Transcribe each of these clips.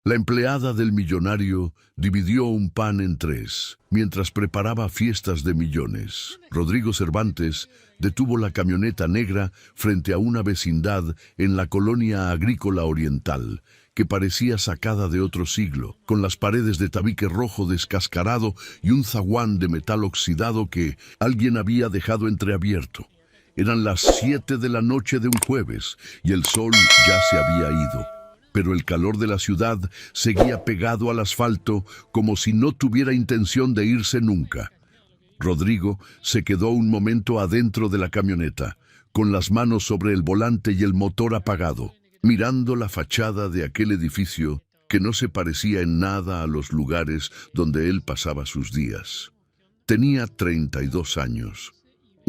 La empleada del millonario dividió un pan en tres, mientras preparaba fiestas de millones. Rodrigo Cervantes detuvo la camioneta negra frente a una vecindad en la colonia agrícola oriental, que parecía sacada de otro siglo, con las paredes de tabique rojo descascarado y un zaguán de metal oxidado que alguien había dejado entreabierto. Eran las 7 de la noche de un jueves y el sol ya se había ido. Pero el calor de la ciudad seguía pegado al asfalto como si no tuviera intención de irse nunca. Rodrigo se quedó un momento adentro de la camioneta, con las manos sobre el volante y el motor apagado, mirando la fachada de aquel edificio que no se parecía en nada a los lugares donde él pasaba sus días. Tenía 32 años.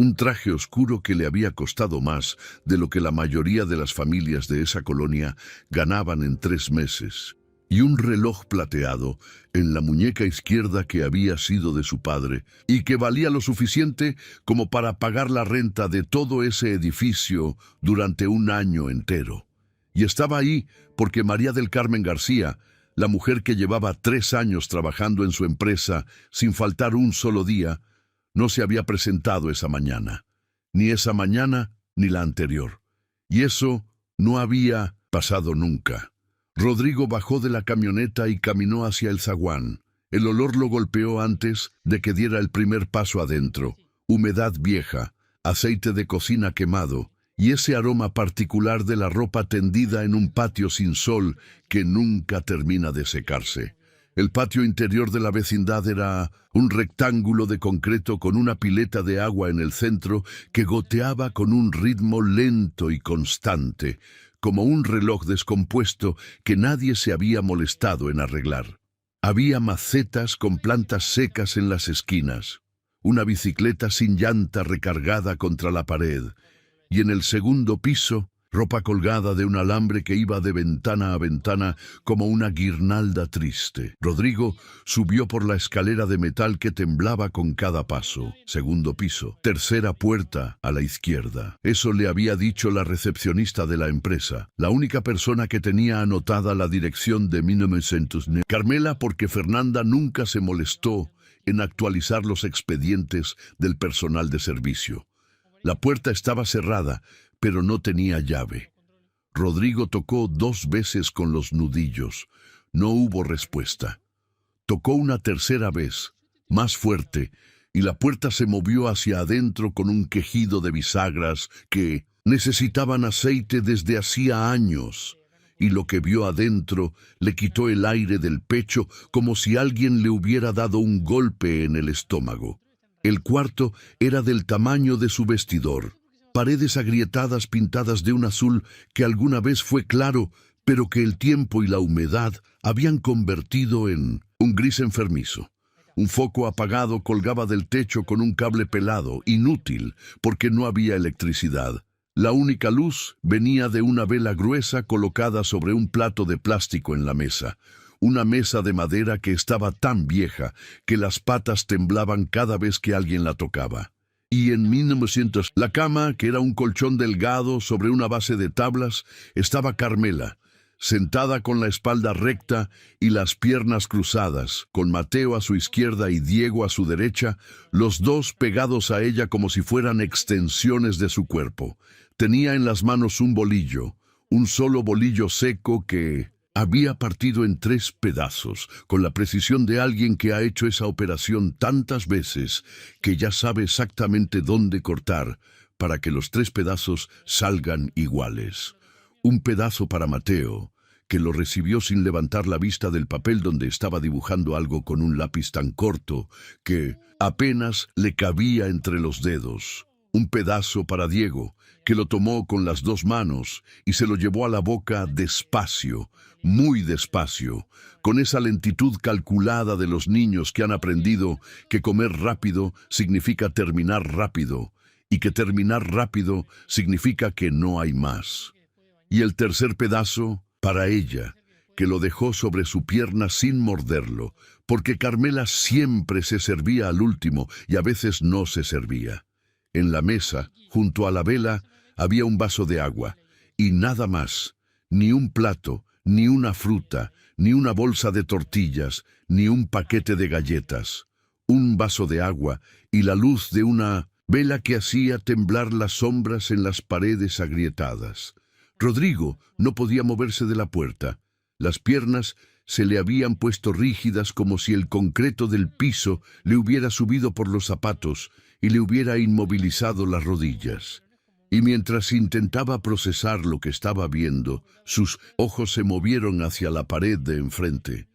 Un traje oscuro que le había costado más de lo que la mayoría de las familias de esa colonia ganaban en 3 meses, y un reloj plateado en la muñeca izquierda que había sido de su padre y que valía lo suficiente como para pagar la renta de todo ese edificio durante un año entero. Y estaba ahí porque María del Carmen García, la mujer que llevaba 3 años trabajando en su empresa sin faltar un solo día, no se había presentado esa mañana, ni la anterior. Y eso no había pasado nunca. Rodrigo bajó de la camioneta y caminó hacia el zaguán. El olor lo golpeó antes de que diera el primer paso adentro. Humedad vieja, aceite de cocina quemado y ese aroma particular de la ropa tendida en un patio sin sol que nunca termina de secarse. El patio interior de la vecindad era un rectángulo de concreto con una pileta de agua en el centro que goteaba con un ritmo lento y constante, como un reloj descompuesto que nadie se había molestado en arreglar. Había macetas con plantas secas en las esquinas, una bicicleta sin llanta recargada contra la pared, y en el segundo piso, ropa colgada de un alambre que iba de ventana a ventana como una guirnalda triste. Rodrigo subió por la escalera de metal que temblaba con cada paso. Segundo piso, tercera puerta a la izquierda. Eso le había dicho la recepcionista de la empresa, la única persona que tenía anotada la dirección de 1909. Carmela, porque Fernanda nunca se molestó en actualizar los expedientes del personal de servicio. La puerta estaba cerrada, pero no tenía llave. Rodrigo tocó 2 veces con los nudillos. No hubo respuesta. Tocó una tercera vez, más fuerte, y la puerta se movió hacia adentro con un quejido de bisagras que necesitaban aceite desde hacía años, y lo que vio adentro le quitó el aire del pecho como si alguien le hubiera dado un golpe en el estómago. El cuarto era del tamaño de su vestidor. Paredes agrietadas pintadas de un azul que alguna vez fue claro, pero que el tiempo y la humedad habían convertido en un gris enfermizo. Un foco apagado colgaba del techo con un cable pelado, inútil, porque no había electricidad. La única luz venía de una vela gruesa colocada sobre un plato de plástico en la mesa. Una mesa de madera que estaba tan vieja que las patas temblaban cada vez que alguien la tocaba. Y en 1900, la cama, que era un colchón delgado sobre una base de tablas, estaba Carmela, sentada con la espalda recta y las piernas cruzadas, con Mateo a su izquierda y Diego a su derecha, los dos pegados a ella como si fueran extensiones de su cuerpo. Tenía en las manos un bolillo, un solo bolillo seco que había partido en 3 pedazos, con la precisión de alguien que ha hecho esa operación tantas veces que ya sabe exactamente dónde cortar para que los 3 pedazos salgan iguales. Un pedazo para Mateo, que lo recibió sin levantar la vista del papel donde estaba dibujando algo con un lápiz tan corto que apenas le cabía entre los dedos. Un pedazo para Diego, que lo tomó con las 2 manos y se lo llevó a la boca despacio, muy despacio, con esa lentitud calculada de los niños que han aprendido que comer rápido significa terminar rápido, y que terminar rápido significa que no hay más. Y el tercer pedazo para ella, que lo dejó sobre su pierna sin morderlo, porque Carmela siempre se servía al último y a veces no se servía. En la mesa, junto a la vela, había un vaso de agua, y nada más, ni un plato, ni una fruta, ni una bolsa de tortillas, ni un paquete de galletas, un vaso de agua y la luz de una vela que hacía temblar las sombras en las paredes agrietadas. Rodrigo no podía moverse de la puerta. Las piernas se le habían puesto rígidas como si el concreto del piso le hubiera subido por los zapatos y le hubiera inmovilizado las rodillas. Y mientras intentaba procesar lo que estaba viendo, sus ojos se movieron hacia la pared de enfrente.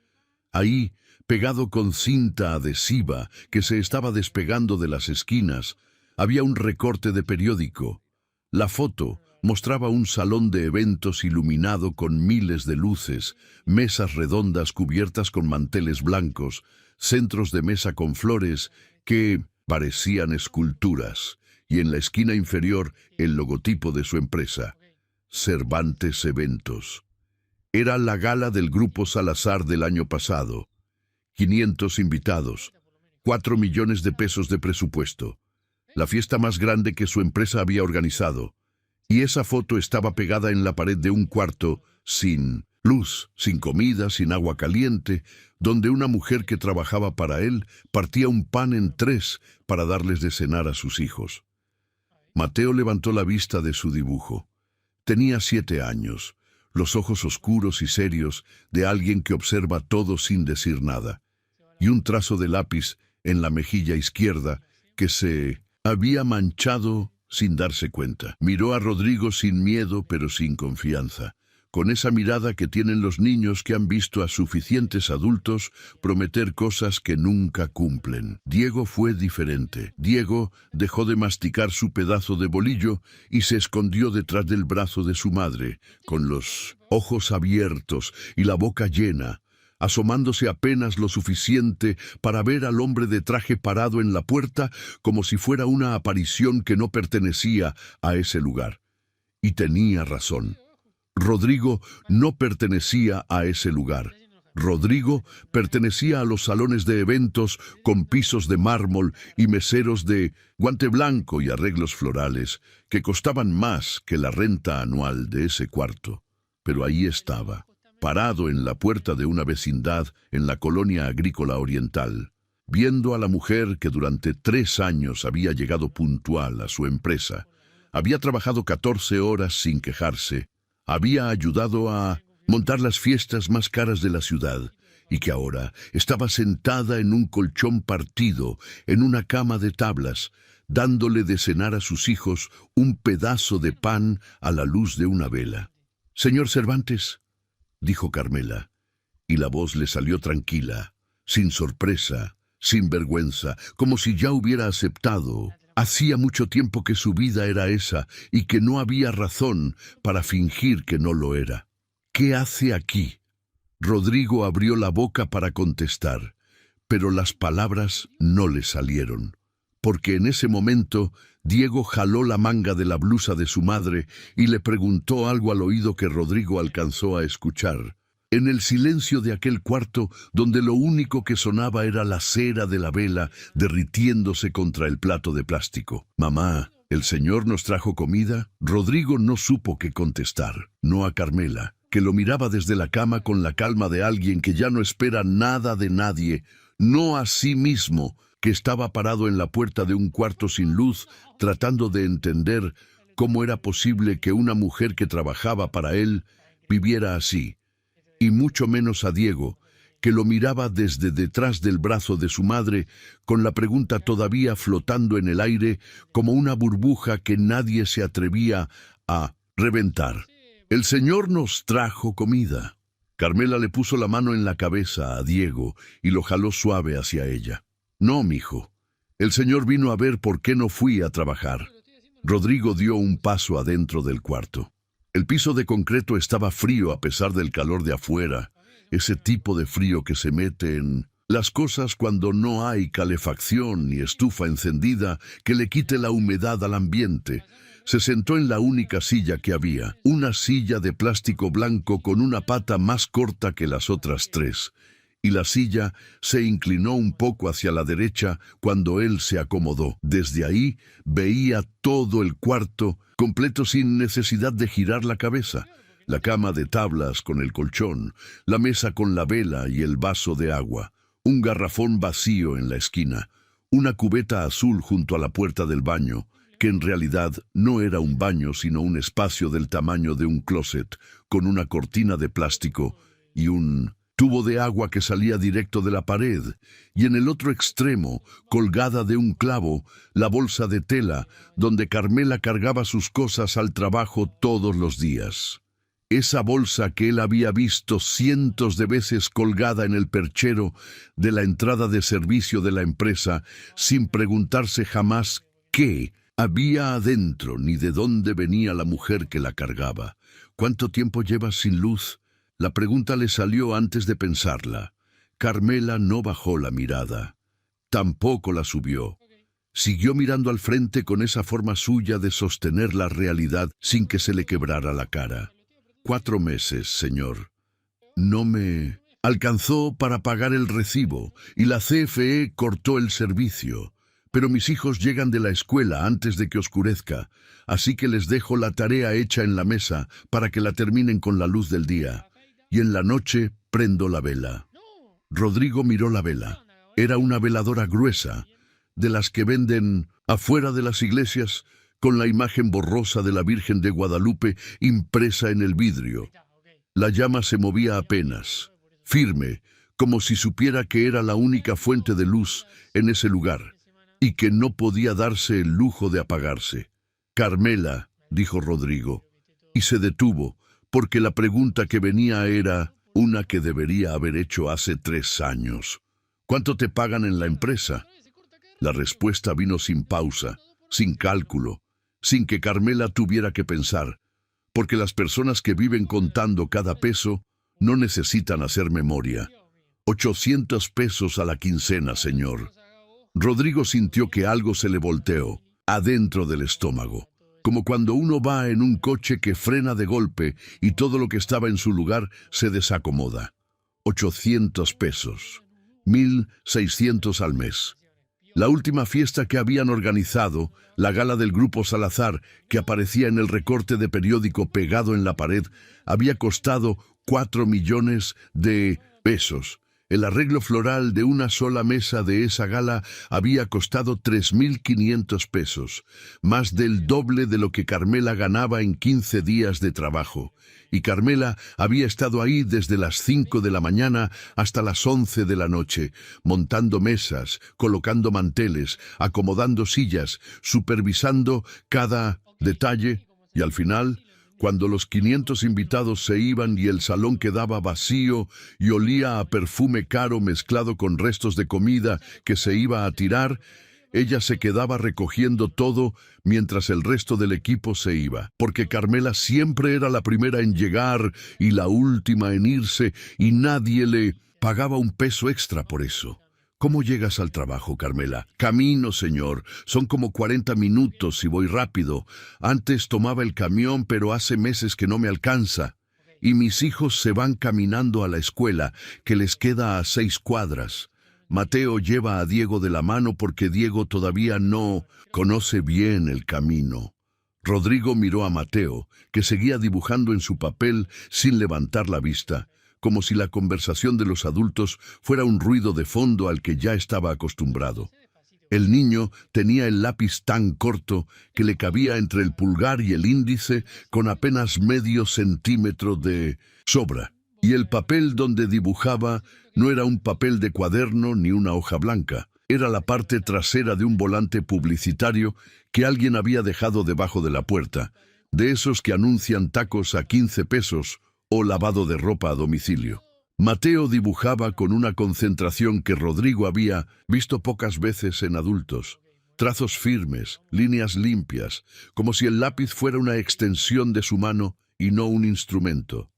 Ahí, pegado con cinta adhesiva que se estaba despegando de las esquinas, había un recorte de periódico. La foto mostraba un salón de eventos iluminado con miles de luces, mesas redondas cubiertas con manteles blancos, centros de mesa con flores que parecían esculturas, y en la esquina inferior el logotipo de su empresa, Cervantes Eventos. Era la gala del Grupo Salazar del año pasado. 500 invitados, 4 millones de pesos de presupuesto. La fiesta más grande que su empresa había organizado. Y esa foto estaba pegada en la pared de un cuarto, sin luz, sin comida, sin agua caliente, donde una mujer que trabajaba para él partía un pan en 3 para darles de cenar a sus hijos. Mateo levantó la vista de su dibujo. Tenía 7 años, los ojos oscuros y serios de alguien que observa todo sin decir nada, y un trazo de lápiz en la mejilla izquierda que se había manchado sin darse cuenta. Miró a Rodrigo sin miedo, pero sin confianza, con esa mirada que tienen los niños que han visto a suficientes adultos prometer cosas que nunca cumplen. Diego fue diferente. Diego dejó de masticar su pedazo de bolillo y se escondió detrás del brazo de su madre, con los ojos abiertos y la boca llena, asomándose apenas lo suficiente para ver al hombre de traje parado en la puerta como si fuera una aparición que no pertenecía a ese lugar. Y tenía razón. Rodrigo no pertenecía a ese lugar. Rodrigo pertenecía a los salones de eventos con pisos de mármol y meseros de guante blanco y arreglos florales que costaban más que la renta anual de ese cuarto. Pero ahí estaba, parado en la puerta de una vecindad en la colonia agrícola oriental, viendo a la mujer que durante 3 años había llegado puntual a su empresa. Había trabajado 14 horas sin quejarse, había ayudado a montar las fiestas más caras de la ciudad, y que ahora estaba sentada en un colchón partido, en una cama de tablas, dándole de cenar a sus hijos un pedazo de pan a la luz de una vela. «Señor Cervantes», dijo Carmela, y la voz le salió tranquila, sin sorpresa, sin vergüenza, como si ya hubiera aceptado. Hacía mucho tiempo que su vida era esa y que no había razón para fingir que no lo era. «¿Qué hace aquí?». Rodrigo abrió la boca para contestar, pero las palabras no le salieron, porque en ese momento Diego jaló la manga de la blusa de su madre y le preguntó algo al oído que Rodrigo alcanzó a escuchar. En el silencio de aquel cuarto, donde lo único que sonaba era la cera de la vela derritiéndose contra el plato de plástico. «Mamá, ¿el señor nos trajo comida?». Rodrigo no supo qué contestar, no a Carmela, que lo miraba desde la cama con la calma de alguien que ya no espera nada de nadie, no a sí mismo, que estaba parado en la puerta de un cuarto sin luz, tratando de entender cómo era posible que una mujer que trabajaba para él viviera así, y mucho menos a Diego, que lo miraba desde detrás del brazo de su madre, con la pregunta todavía flotando en el aire como una burbuja que nadie se atrevía a reventar. «El Señor nos trajo comida». Carmela le puso la mano en la cabeza a Diego y lo jaló suave hacia ella. «No, mijo. El Señor vino a ver por qué no fui a trabajar». Rodrigo dio un paso adentro del cuarto. El piso de concreto estaba frío a pesar del calor de afuera, ese tipo de frío que se mete en las cosas cuando no hay calefacción ni estufa encendida que le quite la humedad al ambiente. Se sentó en la única silla que había, una silla de plástico blanco con una pata más corta que las otras 3, y la silla se inclinó un poco hacia la derecha cuando él se acomodó. Desde ahí veía todo el cuarto completo sin necesidad de girar la cabeza. La cama de tablas con el colchón, la mesa con la vela y el vaso de agua, un garrafón vacío en la esquina, una cubeta azul junto a la puerta del baño, que en realidad no era un baño sino un espacio del tamaño de un closet, con una cortina de plástico y un tubo de agua que salía directo de la pared, y en el otro extremo, colgada de un clavo, la bolsa de tela, donde Carmela cargaba sus cosas al trabajo todos los días. Esa bolsa que él había visto cientos de veces colgada en el perchero de la entrada de servicio de la empresa, sin preguntarse jamás qué había adentro ni de dónde venía la mujer que la cargaba. ¿Cuánto tiempo llevas sin luz? La pregunta le salió antes de pensarla. Carmela no bajó la mirada. Tampoco la subió. Siguió mirando al frente con esa forma suya de sostener la realidad sin que se le quebrara la cara. 4 meses, señor. No me alcanzó para pagar el recibo y la CFE cortó el servicio. Pero mis hijos llegan de la escuela antes de que oscurezca, así que les dejo la tarea hecha en la mesa para que la terminen con la luz del día. Y en la noche prendo la vela. Rodrigo miró la vela. Era una veladora gruesa, de las que venden afuera de las iglesias, con la imagen borrosa de la Virgen de Guadalupe impresa en el vidrio. La llama se movía apenas, firme, como si supiera que era la única fuente de luz en ese lugar, y que no podía darse el lujo de apagarse. «Carmela», dijo Rodrigo, y se detuvo, porque la pregunta que venía era una que debería haber hecho hace 3 años. «¿Cuánto te pagan en la empresa?» La respuesta vino sin pausa, sin cálculo, sin que Carmela tuviera que pensar, porque las personas que viven contando cada peso no necesitan hacer memoria. 800 pesos a la quincena, señor. Rodrigo sintió que algo se le volteó, adentro del estómago, como cuando uno va en un coche que frena de golpe y todo lo que estaba en su lugar se desacomoda. 800 pesos, 1.600 al mes. La última fiesta que habían organizado, la gala del Grupo Salazar, que aparecía en el recorte de periódico pegado en la pared, había costado 4 millones de pesos. El arreglo floral de una sola mesa de esa gala había costado 3.500 pesos, más del doble de lo que Carmela ganaba en 15 días de trabajo. Y Carmela había estado ahí desde las 5 de la mañana hasta las 11 de la noche, montando mesas, colocando manteles, acomodando sillas, supervisando cada detalle, y al final, cuando los 500 invitados se iban y el salón quedaba vacío y olía a perfume caro mezclado con restos de comida que se iba a tirar, ella se quedaba recogiendo todo mientras el resto del equipo se iba, porque Carmela siempre era la primera en llegar y la última en irse, y nadie le pagaba un peso extra por eso. ¿Cómo llegas al trabajo, Carmela? Camino, señor. Son como 40 minutos si voy rápido. Antes tomaba el camión, pero hace meses que no me alcanza. Y mis hijos se van caminando a la escuela, que les queda a 6 cuadras. Mateo lleva a Diego de la mano porque Diego todavía no conoce bien el camino. Rodrigo miró a Mateo, que seguía dibujando en su papel sin levantar la vista, como si la conversación de los adultos fuera un ruido de fondo al que ya estaba acostumbrado. El niño tenía el lápiz tan corto que le cabía entre el pulgar y el índice con apenas medio centímetro de sobra, y el papel donde dibujaba no era un papel de cuaderno ni una hoja blanca, era la parte trasera de un volante publicitario que alguien había dejado debajo de la puerta, de esos que anuncian tacos a 15 pesos o lavado de ropa a domicilio. Mateo dibujaba con una concentración que Rodrigo había visto pocas veces en adultos. Trazos firmes, líneas limpias, como si el lápiz fuera una extensión de su mano y no un instrumento.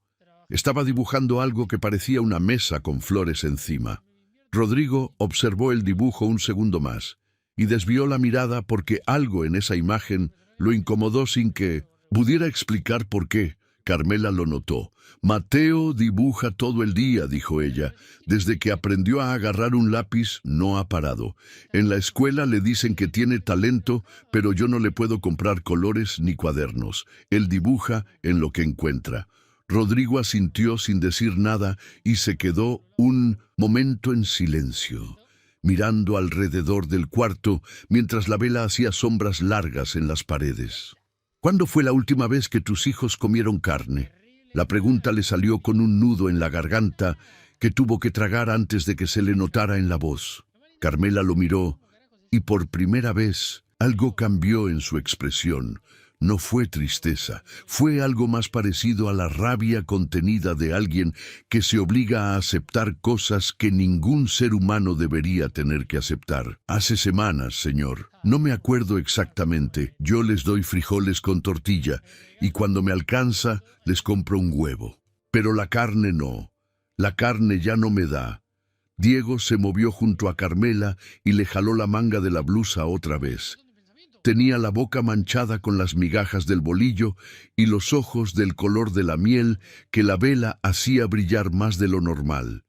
Estaba dibujando algo que parecía una mesa con flores encima. Rodrigo observó el dibujo un segundo más y desvió la mirada porque algo en esa imagen lo incomodó sin que pudiera explicar por qué. Carmela lo notó. «Mateo dibuja todo el día», dijo ella. «Desde que aprendió a agarrar un lápiz, no ha parado. En la escuela le dicen que tiene talento, pero yo no le puedo comprar colores ni cuadernos. Él dibuja en lo que encuentra. Rodrigo asintió sin decir nada y se quedó un momento en silencio, mirando alrededor del cuarto mientras la vela hacía sombras largas en las paredes. ¿Cuándo fue la última vez que tus hijos comieron carne? La pregunta le salió con un nudo en la garganta que tuvo que tragar antes de que se le notara en la voz. Carmela lo miró y por primera vez algo cambió en su expresión. No fue tristeza, fue algo más parecido a la rabia contenida de alguien que se obliga a aceptar cosas que ningún ser humano debería tener que aceptar. Hace semanas, señor, no me acuerdo exactamente, yo les doy frijoles con tortilla y cuando me alcanza les compro un huevo. Pero la carne no, la carne ya no me da. Diego se movió junto a Carmela y le jaló la manga de la blusa otra vez. Tenía la boca manchada con las migajas del bolillo y los ojos del color de la miel que la vela hacía brillar más de lo normal.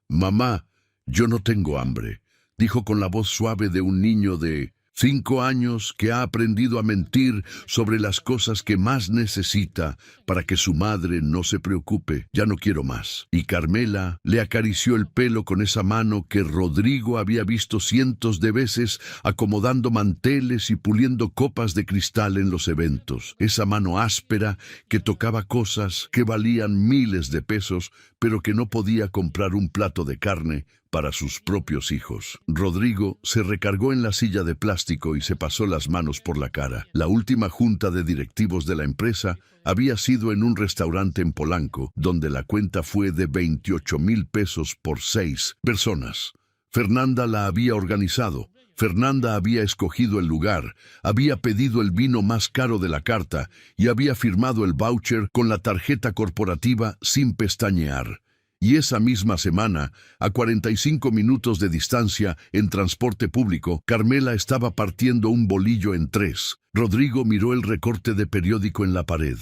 «Mamá, yo no tengo hambre», dijo con la voz suave de un niño de 5 años que ha aprendido a mentir sobre las cosas que más necesita para que su madre no se preocupe. «Ya no quiero más». Y Carmela le acarició el pelo con esa mano que Rodrigo había visto cientos de veces acomodando manteles y puliendo copas de cristal en los eventos. Esa mano áspera que tocaba cosas que valían miles de pesos, pero que no podía comprar un plato de carne para sus propios hijos. Rodrigo se recargó en la silla de plástico y se pasó las manos por la cara. La última junta de directivos de la empresa había sido en un restaurante en Polanco, donde la cuenta fue de 28,000 pesos por 6 personas. Fernanda la había organizado. Fernanda había escogido el lugar, había pedido el vino más caro de la carta y había firmado el voucher con la tarjeta corporativa sin pestañear. Y esa misma semana, a 45 minutos de distancia, en transporte público, Carmela estaba partiendo un bolillo en 3. Rodrigo miró el recorte de periódico en la pared.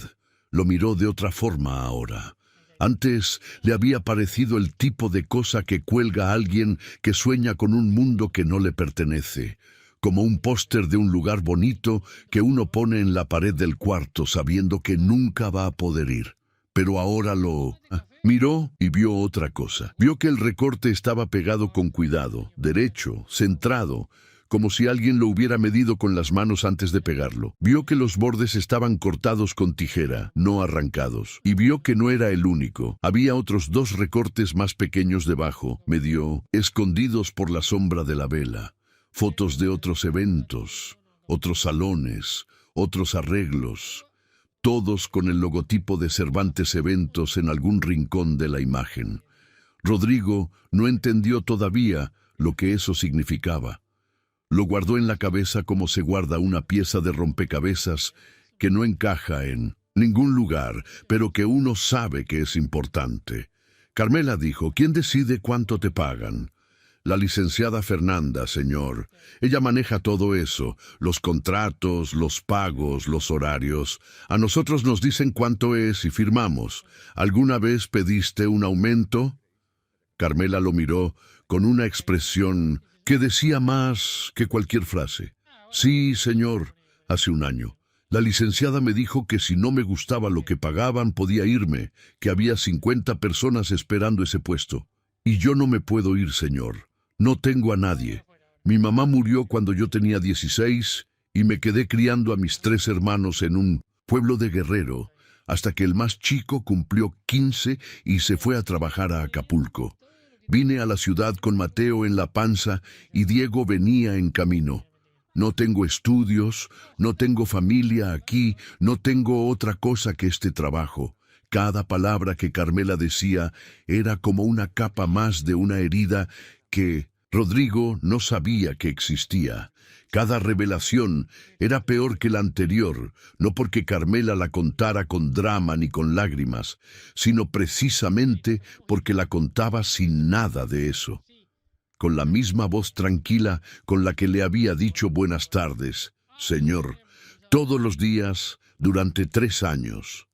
Lo miró de otra forma ahora. Antes le había parecido el tipo de cosa que cuelga alguien que sueña con un mundo que no le pertenece, como un póster de un lugar bonito que uno pone en la pared del cuarto sabiendo que nunca va a poder ir. Pero ahora lo miró y vio otra cosa. Vio que el recorte estaba pegado con cuidado, derecho, centrado, como si alguien lo hubiera medido con las manos antes de pegarlo. Vio que los bordes estaban cortados con tijera, no arrancados. Y vio que no era el único. Había otros 2 recortes más pequeños debajo, medio escondidos por la sombra de la vela. Fotos de otros eventos, otros salones, otros arreglos, todos con el logotipo de Cervantes Eventos en algún rincón de la imagen. Rodrigo no entendió todavía lo que eso significaba. Lo guardó en la cabeza como se guarda una pieza de rompecabezas que no encaja en ningún lugar, pero que uno sabe que es importante. Carmela dijo: «¿Quién decide cuánto te pagan?» «La licenciada Fernanda, señor. Ella maneja todo eso, los contratos, los pagos, los horarios. A nosotros nos dicen cuánto es y firmamos. ¿Alguna vez pediste un aumento?» Carmela lo miró con una expresión que decía más que cualquier frase. «Sí, señor, hace un año. La licenciada me dijo que si no me gustaba lo que pagaban podía irme, que había 50 personas esperando ese puesto. Y yo no me puedo ir, señor. No tengo a nadie. Mi mamá murió cuando yo tenía 16 y me quedé criando a mis 3 hermanos en un pueblo de Guerrero, hasta que el más chico cumplió 15 y se fue a trabajar a Acapulco. Vine a la ciudad con Mateo en la panza y Diego venía en camino. No tengo estudios, no tengo familia aquí, no tengo otra cosa que este trabajo». Cada palabra que Carmela decía era como una capa más de una herida que Rodrigo no sabía que existía. Cada revelación era peor que la anterior, no porque Carmela la contara con drama ni con lágrimas, sino precisamente porque la contaba sin nada de eso. Con la misma voz tranquila con la que le había dicho buenas tardes, señor, todos los días durante 3 años.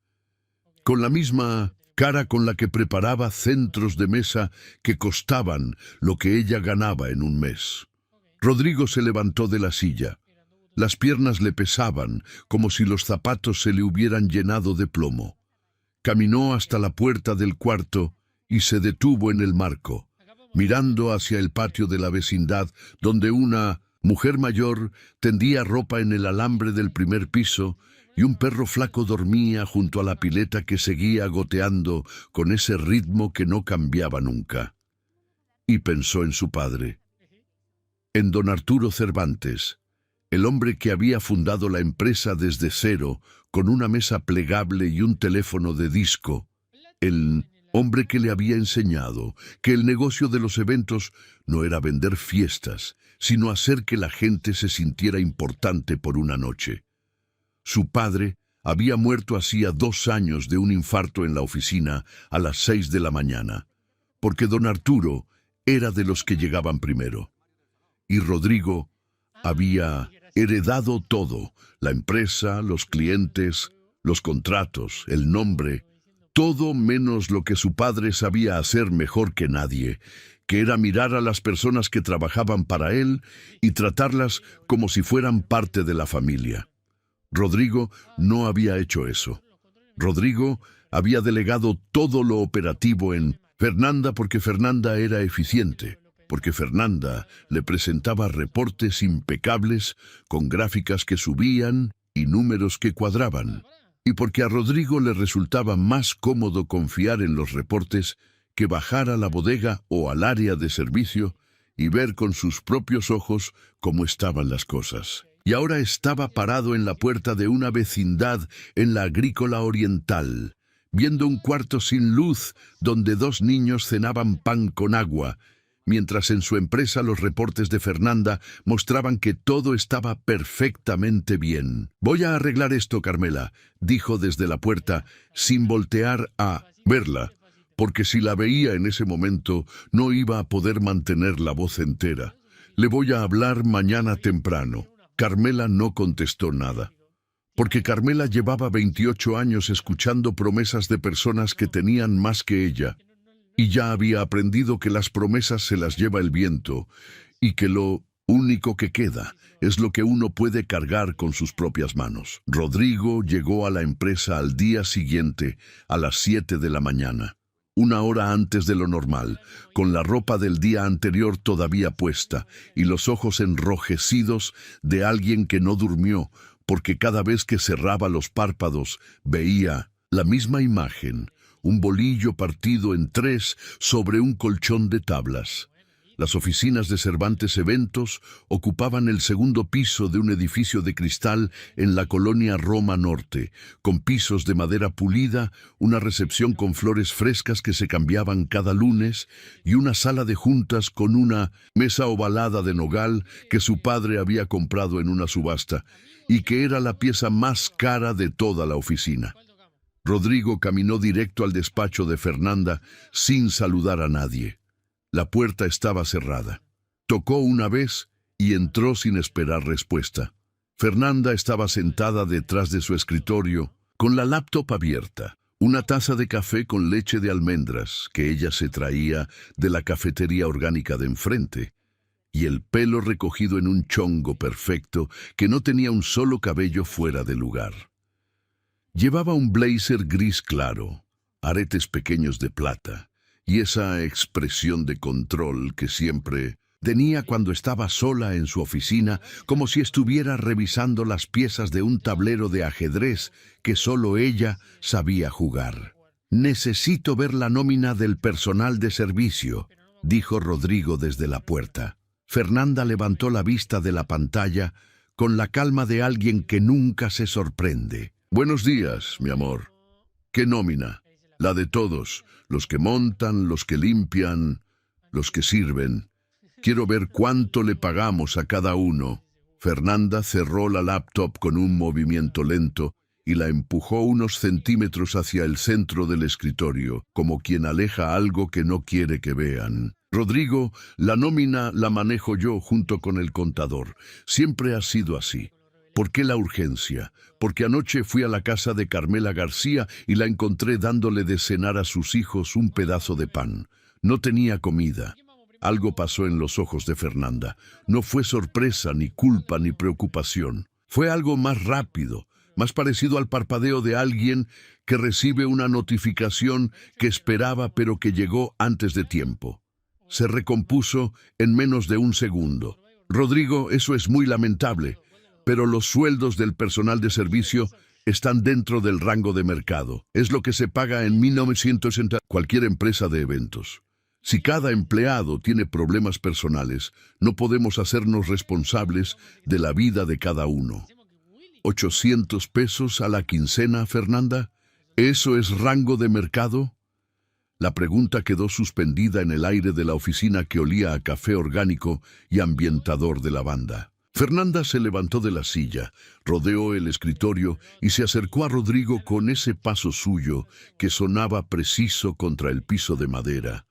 Con la misma cara con la que preparaba centros de mesa que costaban lo que ella ganaba en un mes. Rodrigo se levantó de la silla. Las piernas le pesaban, como si los zapatos se le hubieran llenado de plomo. Caminó hasta la puerta del cuarto y se detuvo en el marco, mirando hacia el patio de la vecindad, donde una mujer mayor tendía ropa en el alambre del primer piso y un perro flaco dormía junto a la pileta que seguía goteando con ese ritmo que no cambiaba nunca. Y pensó en su padre, en don Arturo Cervantes, el hombre que había fundado la empresa desde cero, con una mesa plegable y un teléfono de disco, el hombre que le había enseñado que el negocio de los eventos no era vender fiestas, sino hacer que la gente se sintiera importante por una noche. Su padre había muerto hacía 2 años de un infarto en la oficina a las 6 de la mañana, porque don Arturo era de los que llegaban primero. Y Rodrigo había heredado todo, la empresa, los clientes, los contratos, el nombre, todo menos lo que su padre sabía hacer mejor que nadie, que era mirar a las personas que trabajaban para él y tratarlas como si fueran parte de la familia. Rodrigo no había hecho eso. Rodrigo había delegado todo lo operativo en Fernanda porque Fernanda era eficiente, porque Fernanda le presentaba reportes impecables con gráficas que subían y números que cuadraban, y porque a Rodrigo le resultaba más cómodo confiar en los reportes que bajar a la bodega o al área de servicio y ver con sus propios ojos cómo estaban las cosas. Y ahora estaba parado en la puerta de una vecindad en la Agrícola Oriental, viendo un cuarto sin luz donde 2 niños cenaban pan con agua, mientras en su empresa los reportes de Fernanda mostraban que todo estaba perfectamente bien. «Voy a arreglar esto, Carmela», dijo desde la puerta, sin voltear a verla, porque si la veía en ese momento no iba a poder mantener la voz entera. «Le voy a hablar mañana temprano». Carmela no contestó nada, porque Carmela llevaba 28 años escuchando promesas de personas que tenían más que ella, y ya había aprendido que las promesas se las lleva el viento, y que lo único que queda es lo que uno puede cargar con sus propias manos. Rodrigo llegó a la empresa al día siguiente, a las 7 de la mañana. 1 hora antes de lo normal, con la ropa del día anterior todavía puesta y los ojos enrojecidos de alguien que no durmió, porque cada vez que cerraba los párpados veía la misma imagen, un bolillo partido en 3 sobre un colchón de tablas. Las oficinas de Cervantes Eventos ocupaban el 2º piso de un edificio de cristal en la colonia Roma Norte, con pisos de madera pulida, una recepción con flores frescas que se cambiaban cada lunes y una sala de juntas con una mesa ovalada de nogal que su padre había comprado en una subasta y que era la pieza más cara de toda la oficina. Rodrigo caminó directo al despacho de Fernanda sin saludar a nadie. La puerta estaba cerrada. Tocó una vez y entró sin esperar respuesta. Fernanda estaba sentada detrás de su escritorio, con la laptop abierta, una taza de café con leche de almendras que ella se traía de la cafetería orgánica de enfrente, y el pelo recogido en un chongo perfecto que no tenía un solo cabello fuera de lugar. Llevaba un blazer gris claro, aretes pequeños de plata, y esa expresión de control que siempre tenía cuando estaba sola en su oficina, como si estuviera revisando las piezas de un tablero de ajedrez que solo ella sabía jugar. «Necesito ver la nómina del personal de servicio», dijo Rodrigo desde la puerta. Fernanda levantó la vista de la pantalla con la calma de alguien que nunca se sorprende. «Buenos días, mi amor. ¿Qué nómina?» «La de todos, los que montan, los que limpian, los que sirven. Quiero ver cuánto le pagamos a cada uno». Fernanda cerró la laptop con un movimiento lento y la empujó unos centímetros hacia el centro del escritorio, como quien aleja algo que no quiere que vean. «Rodrigo, la nómina la manejo yo junto con el contador. Siempre ha sido así». «¿Por qué la urgencia?» «Porque anoche fui a la casa de Carmela García y la encontré dándole de cenar a sus hijos un pedazo de pan. No tenía comida». Algo pasó en los ojos de Fernanda. No fue sorpresa, ni culpa, ni preocupación. Fue algo más rápido, más parecido al parpadeo de alguien que recibe una notificación que esperaba pero que llegó antes de tiempo. Se recompuso en menos de un segundo. Rodrigo, eso es muy lamentable, pero los sueldos del personal de servicio están dentro del rango de mercado. Es lo que se paga en 1960 cualquier empresa de eventos. Si cada empleado tiene problemas personales, no podemos hacernos responsables de la vida de cada uno. ¿800 pesos a la quincena, Fernanda? ¿Eso es rango de mercado? La pregunta quedó suspendida en el aire de la oficina que olía a café orgánico y ambientador de lavanda. Fernanda se levantó de la silla, rodeó el escritorio y se acercó a Rodrigo con ese paso suyo que sonaba preciso contra el piso de madera.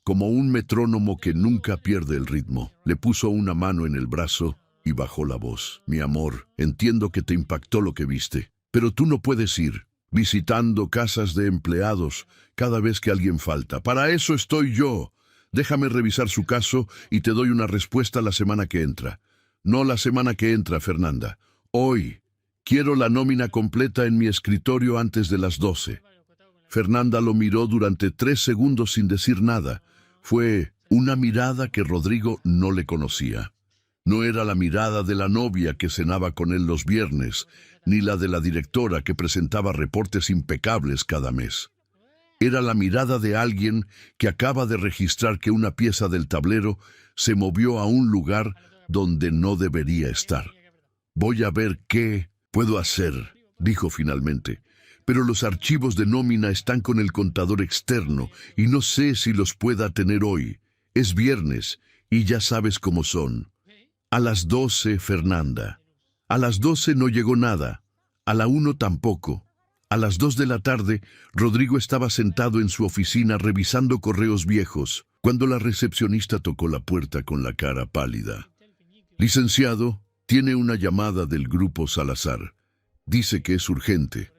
Como un metrónomo que nunca pierde el ritmo, le puso una mano en el brazo y bajó la voz. Mi amor, entiendo que te impactó lo que viste, pero tú no puedes ir visitando casas de empleados cada vez que alguien falta. Para eso estoy yo. Déjame revisar su caso y te doy una respuesta la semana que entra. No la semana que entra, Fernanda. Hoy. Quiero la nómina completa en mi escritorio antes de las 12. Fernanda lo miró durante 3 segundos sin decir nada. Fue una mirada que Rodrigo no le conocía. No era la mirada de la novia que cenaba con él los viernes, ni la de la directora que presentaba reportes impecables cada mes. Era la mirada de alguien que acaba de registrar que una pieza del tablero se movió a un lugar donde no debería estar. Voy a ver qué puedo hacer, dijo finalmente. Pero los archivos de nómina están con el contador externo y no sé si los pueda tener hoy. Es viernes y ya sabes cómo son. A las 12, Fernanda. A las 12 no llegó nada. A la 1 tampoco. A las 2 de la tarde, Rodrigo estaba sentado en su oficina revisando correos viejos, cuando la recepcionista tocó la puerta con la cara pálida. Licenciado, tiene una llamada del grupo Salazar. Dice que es urgente.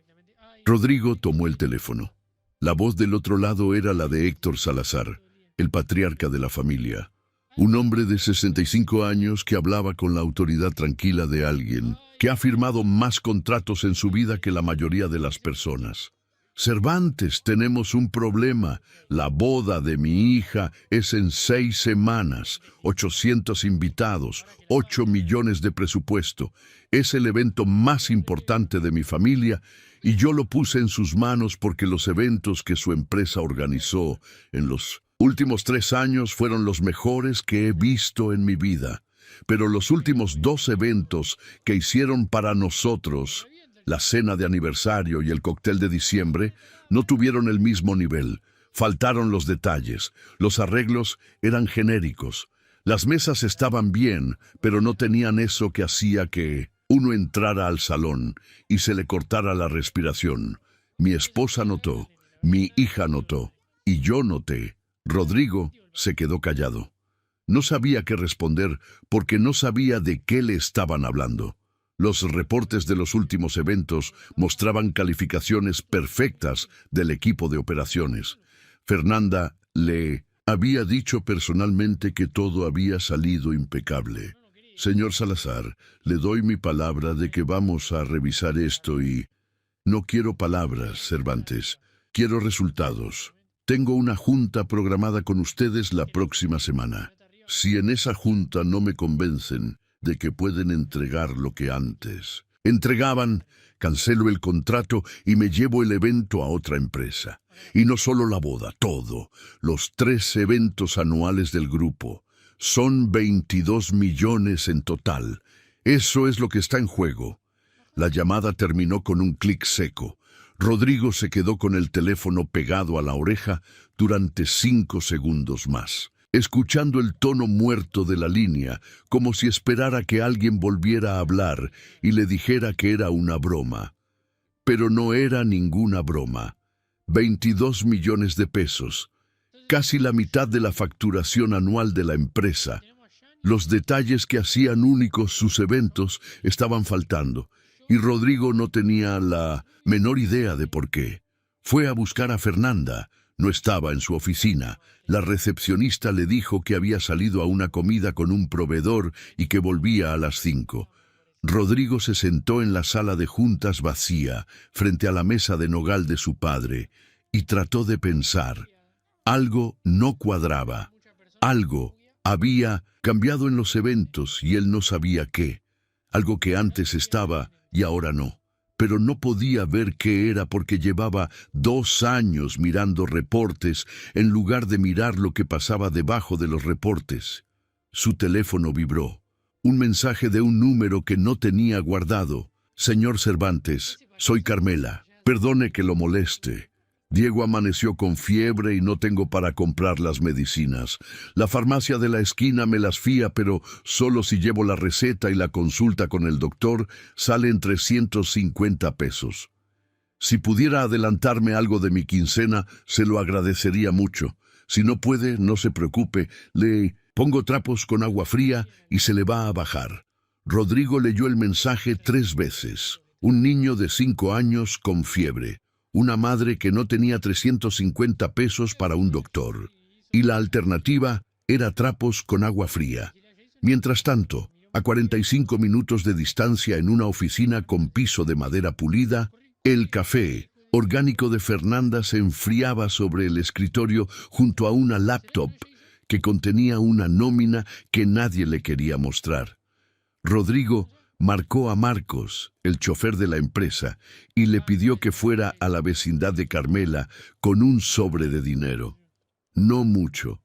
Rodrigo tomó el teléfono. La voz del otro lado era la de Héctor Salazar, el patriarca de la familia. Un hombre de 65 años que hablaba con la autoridad tranquila de alguien que ha firmado más contratos en su vida que la mayoría de las personas. Cervantes, tenemos un problema. La boda de mi hija es en 6 semanas, 800 invitados, 8 millones de presupuesto. Es el evento más importante de mi familia y yo lo puse en sus manos porque los eventos que su empresa organizó en los últimos 3 años fueron los mejores que he visto en mi vida. Pero los últimos 2 eventos que hicieron para nosotros, la cena de aniversario y el cóctel de diciembre, no tuvieron el mismo nivel. Faltaron los detalles. Los arreglos eran genéricos. Las mesas estaban bien, pero no tenían eso que hacía que uno entrara al salón y se le cortara la respiración. Mi esposa notó, mi hija notó, y yo noté. Rodrigo se quedó callado. No sabía qué responder porque no sabía de qué le estaban hablando. Los reportes de los últimos eventos mostraban calificaciones perfectas del equipo de operaciones. Fernanda le había dicho personalmente que todo había salido impecable. Señor Salazar, le doy mi palabra de que vamos a revisar esto y... No quiero palabras, Cervantes. Quiero resultados. Tengo una junta programada con ustedes la próxima semana. Si en esa junta no me convencen de que pueden entregar lo que antes entregaban, cancelo el contrato y me llevo el evento a otra empresa. Y no solo la boda, todo. Los 3 eventos anuales del grupo. Son 22 millones en total. Eso es lo que está en juego. La llamada terminó con un clic seco. Rodrigo se quedó con el teléfono pegado a la oreja durante 5 segundos más, escuchando el tono muerto de la línea, como si esperara que alguien volviera a hablar y le dijera que era una broma. Pero no era ninguna broma. 22 millones de pesos, casi la mitad de la facturación anual de la empresa. Los detalles que hacían únicos sus eventos estaban faltando, y Rodrigo no tenía la menor idea de por qué. Fue a buscar a Fernanda. No estaba en su oficina. La recepcionista le dijo que había salido a una comida con un proveedor y que volvía a las 5. Rodrigo se sentó en la sala de juntas vacía, frente a la mesa de nogal de su padre, y trató de pensar. Algo no cuadraba. Algo había cambiado en los eventos y él no sabía qué. Algo que antes estaba y ahora no. Pero no podía ver qué era porque llevaba 2 años mirando reportes en lugar de mirar lo que pasaba debajo de los reportes. Su teléfono vibró. Un mensaje de un número que no tenía guardado. Señor Cervantes, soy Carmela. Perdone que lo moleste. Diego amaneció con fiebre y no tengo para comprar las medicinas. La farmacia de la esquina me las fía, pero solo si llevo la receta y la consulta con el doctor, salen 350 pesos. Si pudiera adelantarme algo de mi quincena, se lo agradecería mucho. Si no puede, no se preocupe, le pongo trapos con agua fría y se le va a bajar. Rodrigo leyó el mensaje 3 veces. Un niño de 5 años con fiebre. Una madre que no tenía 350 pesos para un doctor. Y la alternativa era trapos con agua fría. Mientras tanto, a 45 minutos de distancia en una oficina con piso de madera pulida, el café orgánico de Fernanda se enfriaba sobre el escritorio junto a una laptop que contenía una nómina que nadie le quería mostrar. Rodrigo marcó a Marcos, el chofer de la empresa, y le pidió que fuera a la vecindad de Carmela con un sobre de dinero. No mucho,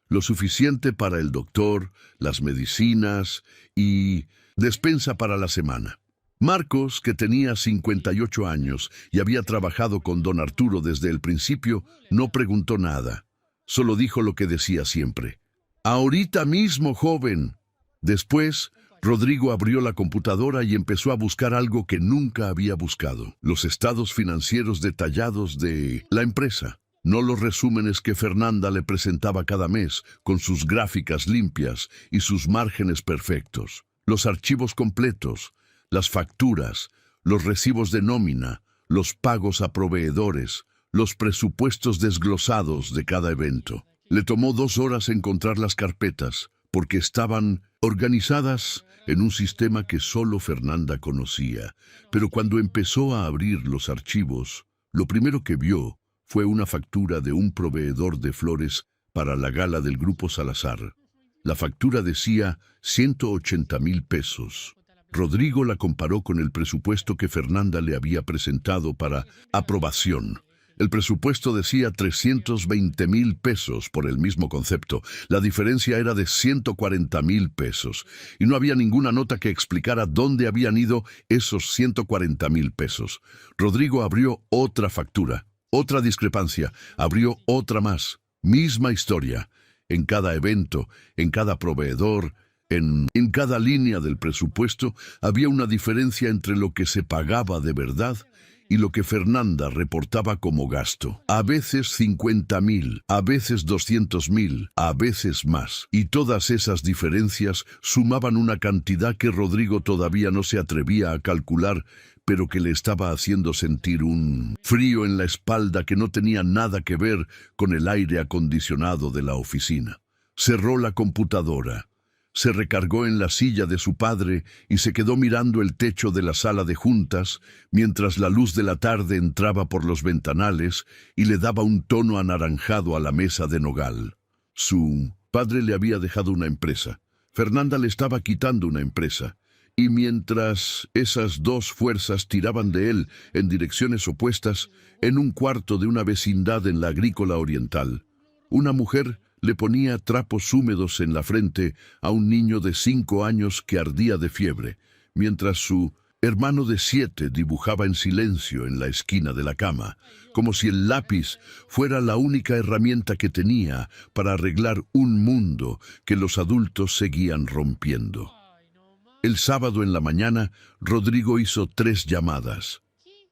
lo suficiente para el doctor, las medicinas y despensa para la semana. Marcos, que tenía 58 años y había trabajado con don Arturo desde el principio, no preguntó nada. Solo dijo lo que decía siempre. «Ahorita mismo, joven». Después, Rodrigo abrió la computadora y empezó a buscar algo que nunca había buscado. Los estados financieros detallados de la empresa. No los resúmenes que Fernanda le presentaba cada mes, con sus gráficas limpias y sus márgenes perfectos. Los archivos completos, las facturas, los recibos de nómina, los pagos a proveedores, los presupuestos desglosados de cada evento. Le tomó 2 horas encontrar las carpetas, porque estaban organizadas en un sistema que solo Fernanda conocía. Pero cuando empezó a abrir los archivos, lo primero que vio fue una factura de un proveedor de flores para la gala del Grupo Salazar. La factura decía 180,000 pesos. Rodrigo la comparó con el presupuesto que Fernanda le había presentado para aprobación. El presupuesto decía 320,000 pesos por el mismo concepto. La diferencia era de 140,000 pesos. Y no había ninguna nota que explicara dónde habían ido esos 140,000 pesos. Rodrigo abrió otra factura, otra discrepancia, abrió otra más. Misma historia. En cada evento, en cada proveedor, en cada línea del presupuesto, había una diferencia entre lo que se pagaba de verdad y lo que Fernanda reportaba como gasto. A veces 50,000, a veces 200,000, a veces más. Y todas esas diferencias sumaban una cantidad que Rodrigo todavía no se atrevía a calcular, pero que le estaba haciendo sentir un frío en la espalda que no tenía nada que ver con el aire acondicionado de la oficina. Cerró la computadora. Se recargó en la silla de su padre y se quedó mirando el techo de la sala de juntas mientras la luz de la tarde entraba por los ventanales y le daba un tono anaranjado a la mesa de nogal. Su padre le había dejado una empresa. Fernanda le estaba quitando una empresa. Y mientras esas 2 fuerzas tiraban de él en direcciones opuestas, en un cuarto de una vecindad en la Agrícola Oriental, una mujer le ponía trapos húmedos en la frente a un niño de 5 años que ardía de fiebre, mientras su hermano de 7 dibujaba en silencio en la esquina de la cama, como si el lápiz fuera la única herramienta que tenía para arreglar un mundo que los adultos seguían rompiendo. El sábado en la mañana, Rodrigo hizo 3 llamadas.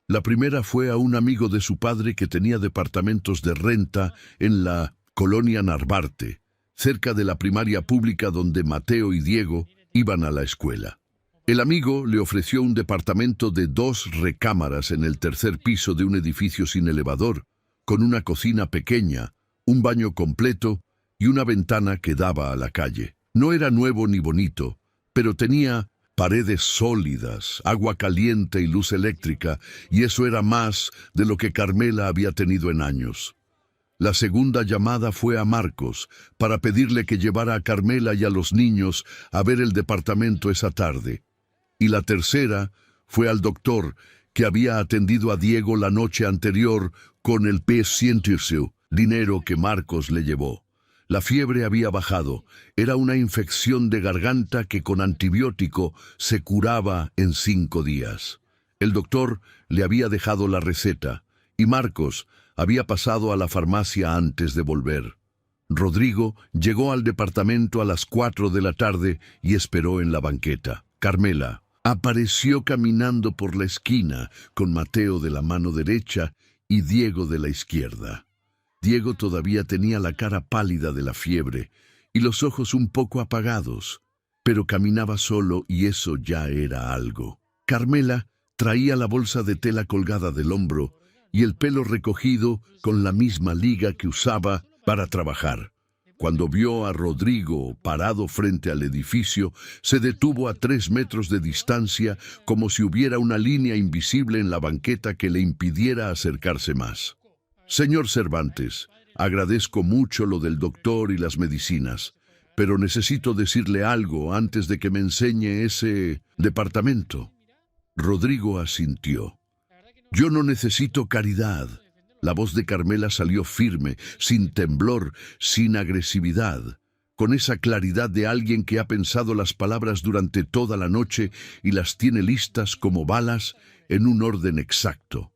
La primera fue a un amigo de su padre que tenía departamentos de renta en la Colonia Narvarte, cerca de la primaria pública donde Mateo y Diego iban a la escuela. El amigo le ofreció un departamento de 2 recámaras en el 3er piso de un edificio sin elevador, con una cocina pequeña, un baño completo y una ventana que daba a la calle. No era nuevo ni bonito, pero tenía paredes sólidas, agua caliente y luz eléctrica, y eso era más de lo que Carmela había tenido en años. La segunda llamada fue a Marcos para pedirle que llevara a Carmela y a los niños a ver el departamento esa tarde. Y la tercera fue al doctor que había atendido a Diego la noche anterior con el P-100, dinero que Marcos le llevó. La fiebre había bajado. Era una infección de garganta que con antibiótico se curaba en 5 días. El doctor le había dejado la receta y Marcos había pasado a la farmacia antes de volver. Rodrigo llegó al departamento a las 4 de la tarde y esperó en la banqueta. Carmela apareció caminando por la esquina con Mateo de la mano derecha y Diego de la izquierda. Diego todavía tenía la cara pálida de la fiebre y los ojos un poco apagados, pero caminaba solo y eso ya era algo. Carmela traía la bolsa de tela colgada del hombro y el pelo recogido con la misma liga que usaba para trabajar. Cuando vio a Rodrigo parado frente al edificio, se detuvo a 3 metros de distancia como si hubiera una línea invisible en la banqueta que le impidiera acercarse más. Señor Cervantes, agradezco mucho lo del doctor y las medicinas, pero necesito decirle algo antes de que me enseñe ese departamento. Rodrigo asintió. Yo no necesito caridad. La voz de Carmela salió firme, sin temblor, sin agresividad, con esa claridad de alguien que ha pensado las palabras durante toda la noche y las tiene listas como balas en un orden exacto.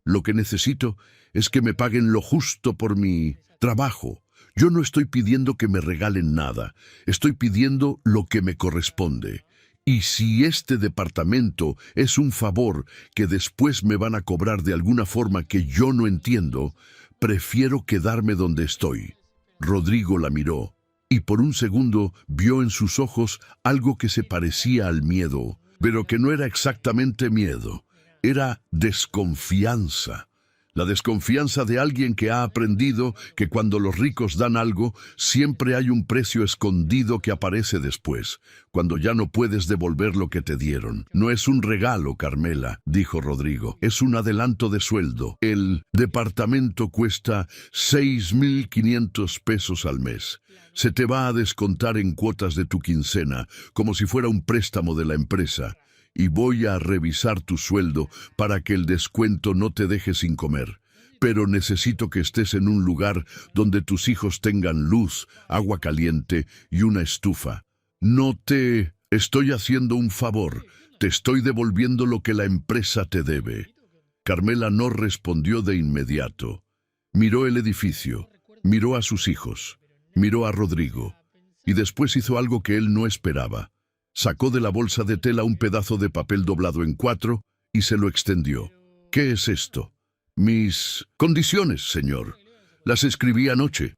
Lo que necesito es que me paguen lo justo por mi trabajo. Yo no estoy pidiendo que me regalen nada, estoy pidiendo lo que me corresponde. Y si este departamento es un favor que después me van a cobrar de alguna forma que yo no entiendo, prefiero quedarme donde estoy. Rodrigo la miró, y por un segundo vio en sus ojos algo que se parecía al miedo, pero que no era exactamente miedo, era desconfianza. La desconfianza de alguien que ha aprendido que cuando los ricos dan algo, siempre hay un precio escondido que aparece después, cuando ya no puedes devolver lo que te dieron. No es un regalo, Carmela, dijo Rodrigo, es un adelanto de sueldo. El departamento cuesta 6.500 pesos al mes. Se te va a descontar en cuotas de tu quincena, como si fuera un préstamo de la empresa. Y voy a revisar tu sueldo para que el descuento no te deje sin comer. Pero necesito que estés en un lugar donde tus hijos tengan luz, agua caliente y una estufa. No te estoy haciendo un favor, te estoy devolviendo lo que la empresa te debe. Carmela no respondió de inmediato. Miró el edificio, miró a sus hijos, miró a Rodrigo, y después hizo algo que él no esperaba. Sacó de la bolsa de tela un pedazo de papel doblado en 4 y se lo extendió. ¿Qué es esto? Mis condiciones, señor. Las escribí anoche.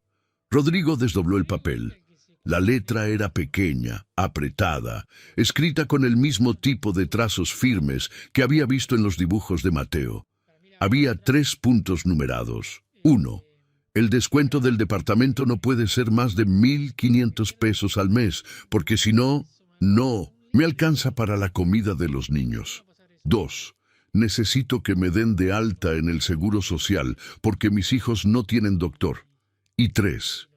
Rodrigo desdobló el papel. La letra era pequeña, apretada, escrita con el mismo tipo de trazos firmes que había visto en los dibujos de Mateo. Había 3 puntos numerados. 1. El descuento del departamento no puede ser más de 1.500 pesos al mes, porque si no... No, me alcanza para la comida de los niños. 2. Necesito que me den de alta en el seguro social porque mis hijos no tienen doctor. Y 3.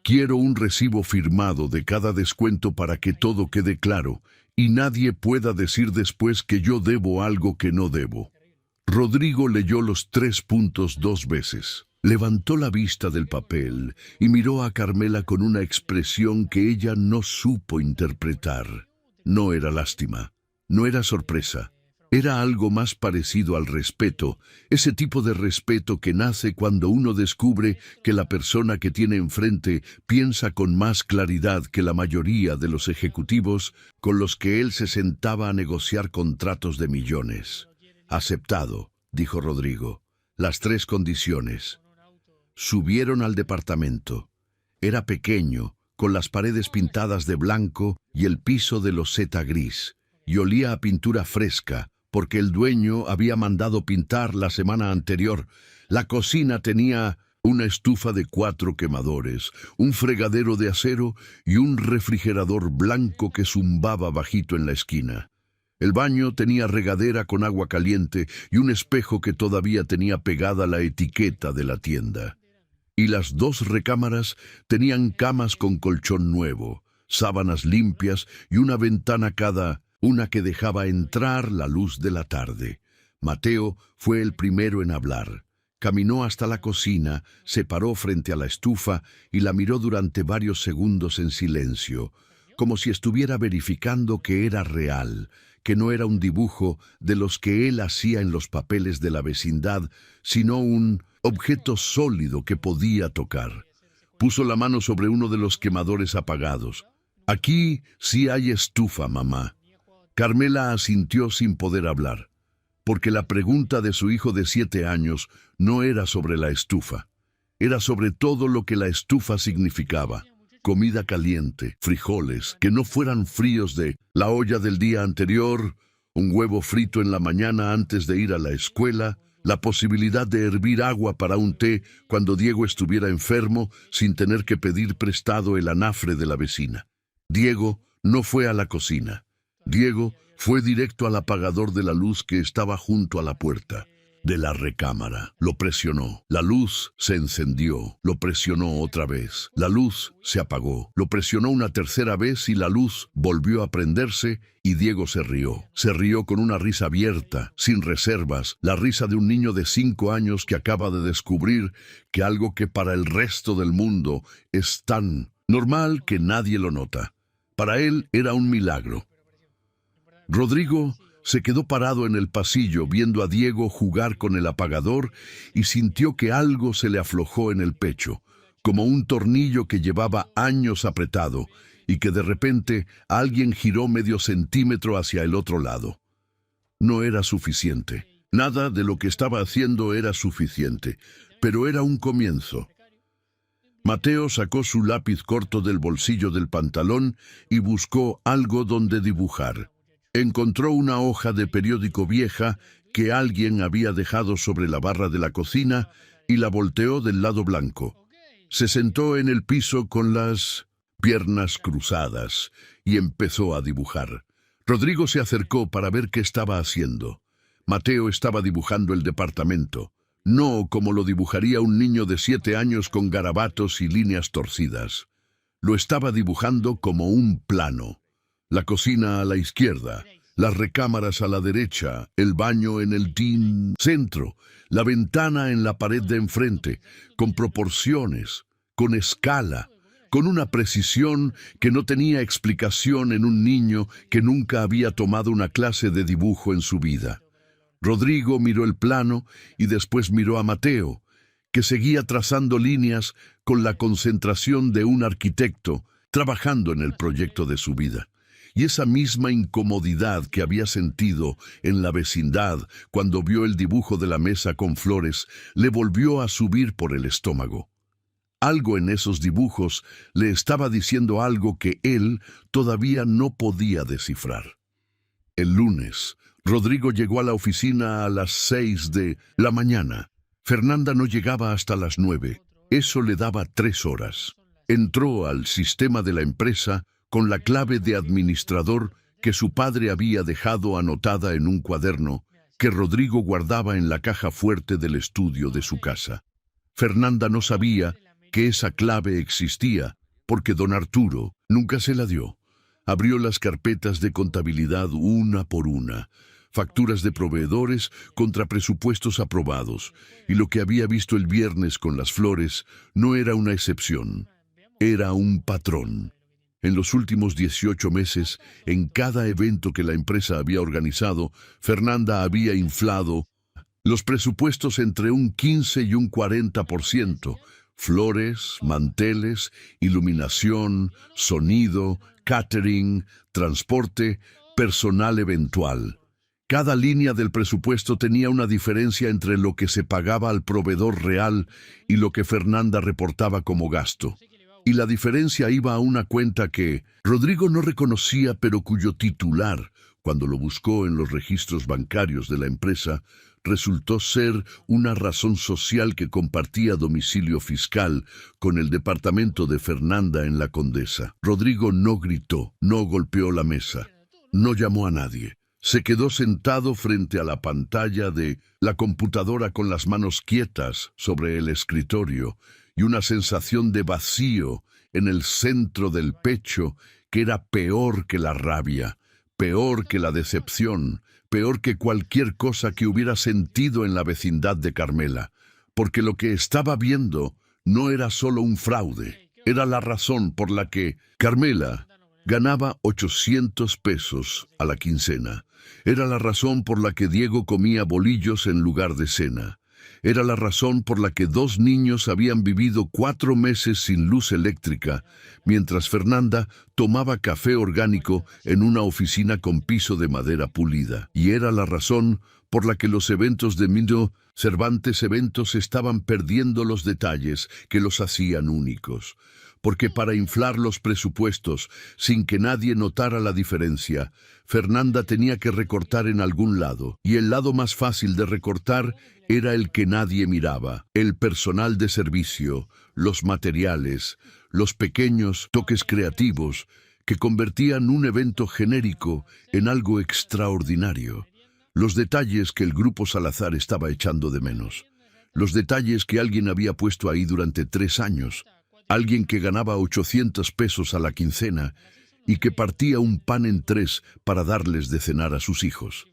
Quiero un recibo firmado de cada descuento para que todo quede claro y nadie pueda decir después que yo debo algo que no debo. Rodrigo leyó los 3 puntos 2 veces. Levantó la vista del papel y miró a Carmela con una expresión que ella no supo interpretar. No era lástima, no era sorpresa, era algo más parecido al respeto, ese tipo de respeto que nace cuando uno descubre que la persona que tiene enfrente piensa con más claridad que la mayoría de los ejecutivos con los que él se sentaba a negociar contratos de millones. Aceptado, dijo Rodrigo, las 3 condiciones. Subieron al departamento. Era pequeño, con las paredes pintadas de blanco y el piso de loseta gris, y olía a pintura fresca, porque el dueño había mandado pintar la semana anterior. La cocina tenía una estufa de 4 quemadores, un fregadero de acero y un refrigerador blanco que zumbaba bajito en la esquina. El baño tenía regadera con agua caliente y un espejo que todavía tenía pegada la etiqueta de la tienda. Y las 2 recámaras tenían camas con colchón nuevo, sábanas limpias y una ventana cada una que dejaba entrar la luz de la tarde. Mateo fue el primero en hablar. Caminó hasta la cocina, se paró frente a la estufa y la miró durante varios segundos en silencio, como si estuviera verificando que era real, que no era un dibujo de los que él hacía en los papeles de la vecindad, sino un objeto sólido que podía tocar. Puso la mano sobre uno de los quemadores apagados. «Aquí sí hay estufa, mamá». Carmela asintió sin poder hablar, porque la pregunta de su hijo de 7 años no era sobre la estufa. Era sobre todo lo que la estufa significaba. Comida caliente, frijoles, que no fueran fríos de la olla del día anterior, un huevo frito en la mañana antes de ir a la escuela, la posibilidad de hervir agua para un té cuando Diego estuviera enfermo sin tener que pedir prestado el anafre de la vecina. Diego no fue a la cocina. Diego fue directo al apagador de la luz que estaba junto a la puerta de la recámara. Lo presionó. La luz se encendió. Lo presionó otra vez. La luz se apagó. Lo presionó una tercera vez y la luz volvió a prenderse y Diego se rió. Se rió con una risa abierta, sin reservas, la risa de un niño de 5 años que acaba de descubrir que algo que para el resto del mundo es tan normal que nadie lo nota. Para él era un milagro. Rodrigo se quedó parado en el pasillo viendo a Diego jugar con el apagador y sintió que algo se le aflojó en el pecho, como un tornillo que llevaba años apretado y que de repente alguien giró medio centímetro hacia el otro lado. No era suficiente. Nada de lo que estaba haciendo era suficiente, pero era un comienzo. Mateo sacó su lápiz corto del bolsillo del pantalón y buscó algo donde dibujar. Encontró una hoja de periódico vieja que alguien había dejado sobre la barra de la cocina y la volteó del lado blanco. Se sentó en el piso con las piernas cruzadas y empezó a dibujar. Rodrigo se acercó para ver qué estaba haciendo. Mateo estaba dibujando el departamento, no como lo dibujaría un niño de 7 años con garabatos y líneas torcidas. Lo estaba dibujando como un plano. La cocina a la izquierda, las recámaras a la derecha, el baño en el centro, la ventana en la pared de enfrente, con proporciones, con escala, con una precisión que no tenía explicación en un niño que nunca había tomado una clase de dibujo en su vida. Rodrigo miró el plano y después miró a Mateo, que seguía trazando líneas con la concentración de un arquitecto trabajando en el proyecto de su vida. Y esa misma incomodidad que había sentido en la vecindad cuando vio el dibujo de la mesa con flores, le volvió a subir por el estómago. Algo en esos dibujos le estaba diciendo algo que él todavía no podía descifrar. El lunes, Rodrigo llegó a la oficina a las 6 de la mañana. Fernanda no llegaba hasta las 9. Eso le daba 3 horas. Entró al sistema de la empresa con la clave de administrador que su padre había dejado anotada en un cuaderno que Rodrigo guardaba en la caja fuerte del estudio de su casa. Fernanda no sabía que esa clave existía porque don Arturo nunca se la dio. Abrió las carpetas de contabilidad una por una, facturas de proveedores contra presupuestos aprobados, y lo que había visto el viernes con las flores no era una excepción, era un patrón. En los últimos 18 meses, en cada evento que la empresa había organizado, Fernanda había inflado los presupuestos entre un 15 y un 40%. Flores, manteles, iluminación, sonido, catering, transporte, personal eventual. Cada línea del presupuesto tenía una diferencia entre lo que se pagaba al proveedor real y lo que Fernanda reportaba como gasto. Y la diferencia iba a una cuenta que Rodrigo no reconocía, pero cuyo titular, Cuando lo buscó en los registros bancarios de la empresa, resultó ser una razón social que compartía domicilio fiscal con el departamento de Fernanda en La Condesa. Rodrigo no gritó, no golpeó la mesa, no llamó a nadie. Se quedó sentado frente a la pantalla de la computadora con las manos quietas sobre el escritorio y una sensación de vacío en el centro del pecho que era peor que la rabia, peor que la decepción, peor que cualquier cosa que hubiera sentido en la vecindad de Carmela, porque lo que estaba viendo no era solo un fraude, era la razón por la que Carmela ganaba 800 pesos a la quincena. Era la razón por la que Diego comía bolillos en lugar de cena. Era la razón por la que 2 niños habían vivido 4 meses sin luz eléctrica, mientras Fernanda tomaba café orgánico en una oficina con piso de madera pulida. Y era la razón por la que los eventos de Mindo Cervantes Eventos estaban perdiendo los detalles que los hacían únicos. Porque para inflar los presupuestos, sin que nadie notara la diferencia, Fernanda tenía que recortar en algún lado, y el lado más fácil de recortar era el que nadie miraba: el personal de servicio, los materiales, los pequeños toques creativos que convertían un evento genérico en algo extraordinario. Los detalles que el Grupo Salazar estaba echando de menos. Los detalles que alguien había puesto ahí durante 3 años. Alguien que ganaba 800 pesos a la quincena y que partía un pan en 3 para darles de cenar a sus hijos.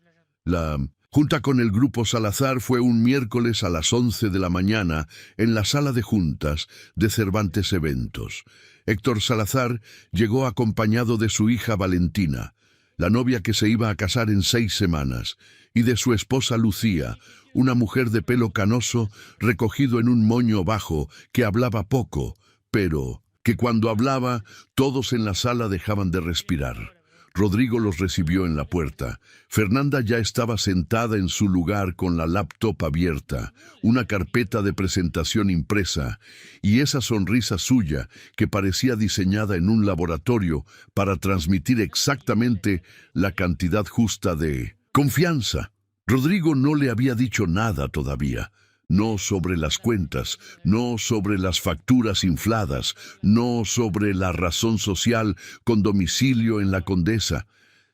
La junta con el Grupo Salazar fue un miércoles a las 11 de la mañana en la sala de juntas de Cervantes Eventos. Héctor Salazar llegó acompañado de su hija Valentina, la novia que se iba a casar en 6 semanas, y de su esposa Lucía, una mujer de pelo canoso recogido en un moño bajo que hablaba poco, pero que cuando hablaba todos en la sala dejaban de respirar. Rodrigo los recibió en la puerta. Fernanda ya estaba sentada en su lugar con la laptop abierta, una carpeta de presentación impresa, y esa sonrisa suya que parecía diseñada en un laboratorio para transmitir exactamente la cantidad justa de confianza. Rodrigo no le había dicho nada todavía. No sobre las cuentas, no sobre las facturas infladas, no sobre la razón social con domicilio en La Condesa.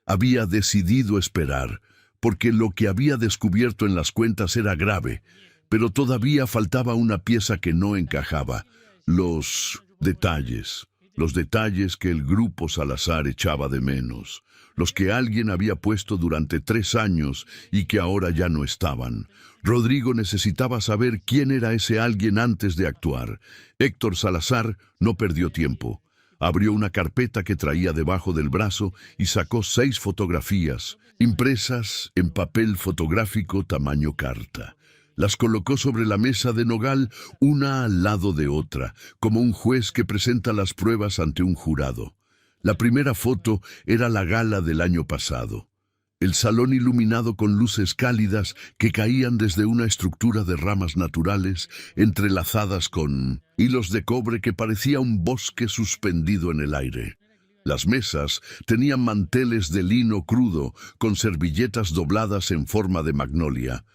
Había decidido esperar, porque lo que había descubierto en las cuentas era grave, pero todavía faltaba una pieza que no encajaba: los detalles que el Grupo Salazar echaba de menos, los que alguien había puesto durante 3 años y que ahora ya no estaban. Rodrigo necesitaba saber quién era ese alguien antes de actuar. Héctor Salazar no perdió tiempo. Abrió una carpeta que traía debajo del brazo y sacó 6 fotografías, impresas en papel fotográfico tamaño carta. Las colocó sobre la mesa de nogal, una al lado de otra, como un juez que presenta las pruebas ante un jurado. La primera foto era la gala del año pasado. El salón iluminado con luces cálidas que caían desde una estructura de ramas naturales entrelazadas con hilos de cobre que parecía un bosque suspendido en el aire. Las mesas tenían manteles de lino crudo con servilletas dobladas en forma de magnolia,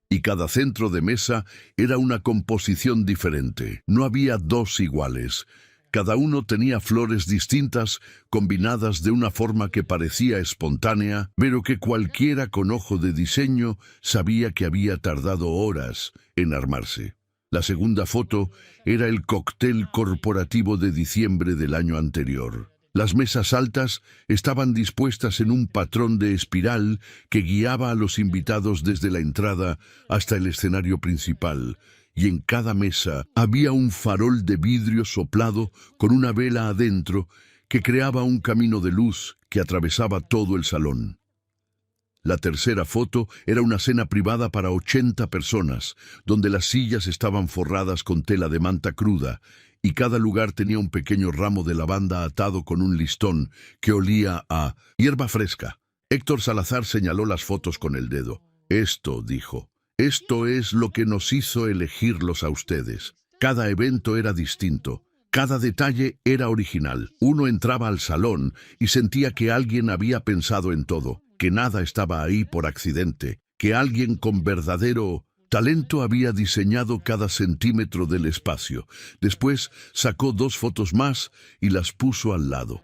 y cada centro de mesa era una composición diferente. No había 2 iguales. Cada uno tenía flores distintas, combinadas de una forma que parecía espontánea, pero que cualquiera con ojo de diseño sabía que había tardado horas en armarse. La segunda foto era el cóctel corporativo de diciembre del año anterior. Las mesas altas estaban dispuestas en un patrón de espiral que guiaba a los invitados desde la entrada hasta el escenario principal, y en cada mesa había un farol de vidrio soplado con una vela adentro que creaba un camino de luz que atravesaba todo el salón. La tercera foto era una cena privada para 80 personas, donde las sillas estaban forradas con tela de manta cruda, y cada lugar tenía un pequeño ramo de lavanda atado con un listón que olía a hierba fresca. Héctor Salazar señaló las fotos con el dedo. «Esto», dijo, «esto es lo que nos hizo elegirlos a ustedes. Cada evento era distinto. Cada detalle era original. Uno entraba al salón y sentía que alguien había pensado en todo. que nada estaba ahí por accidente, que alguien con verdadero talento había diseñado cada centímetro del espacio. Después sacó 2 fotos más y las puso al lado.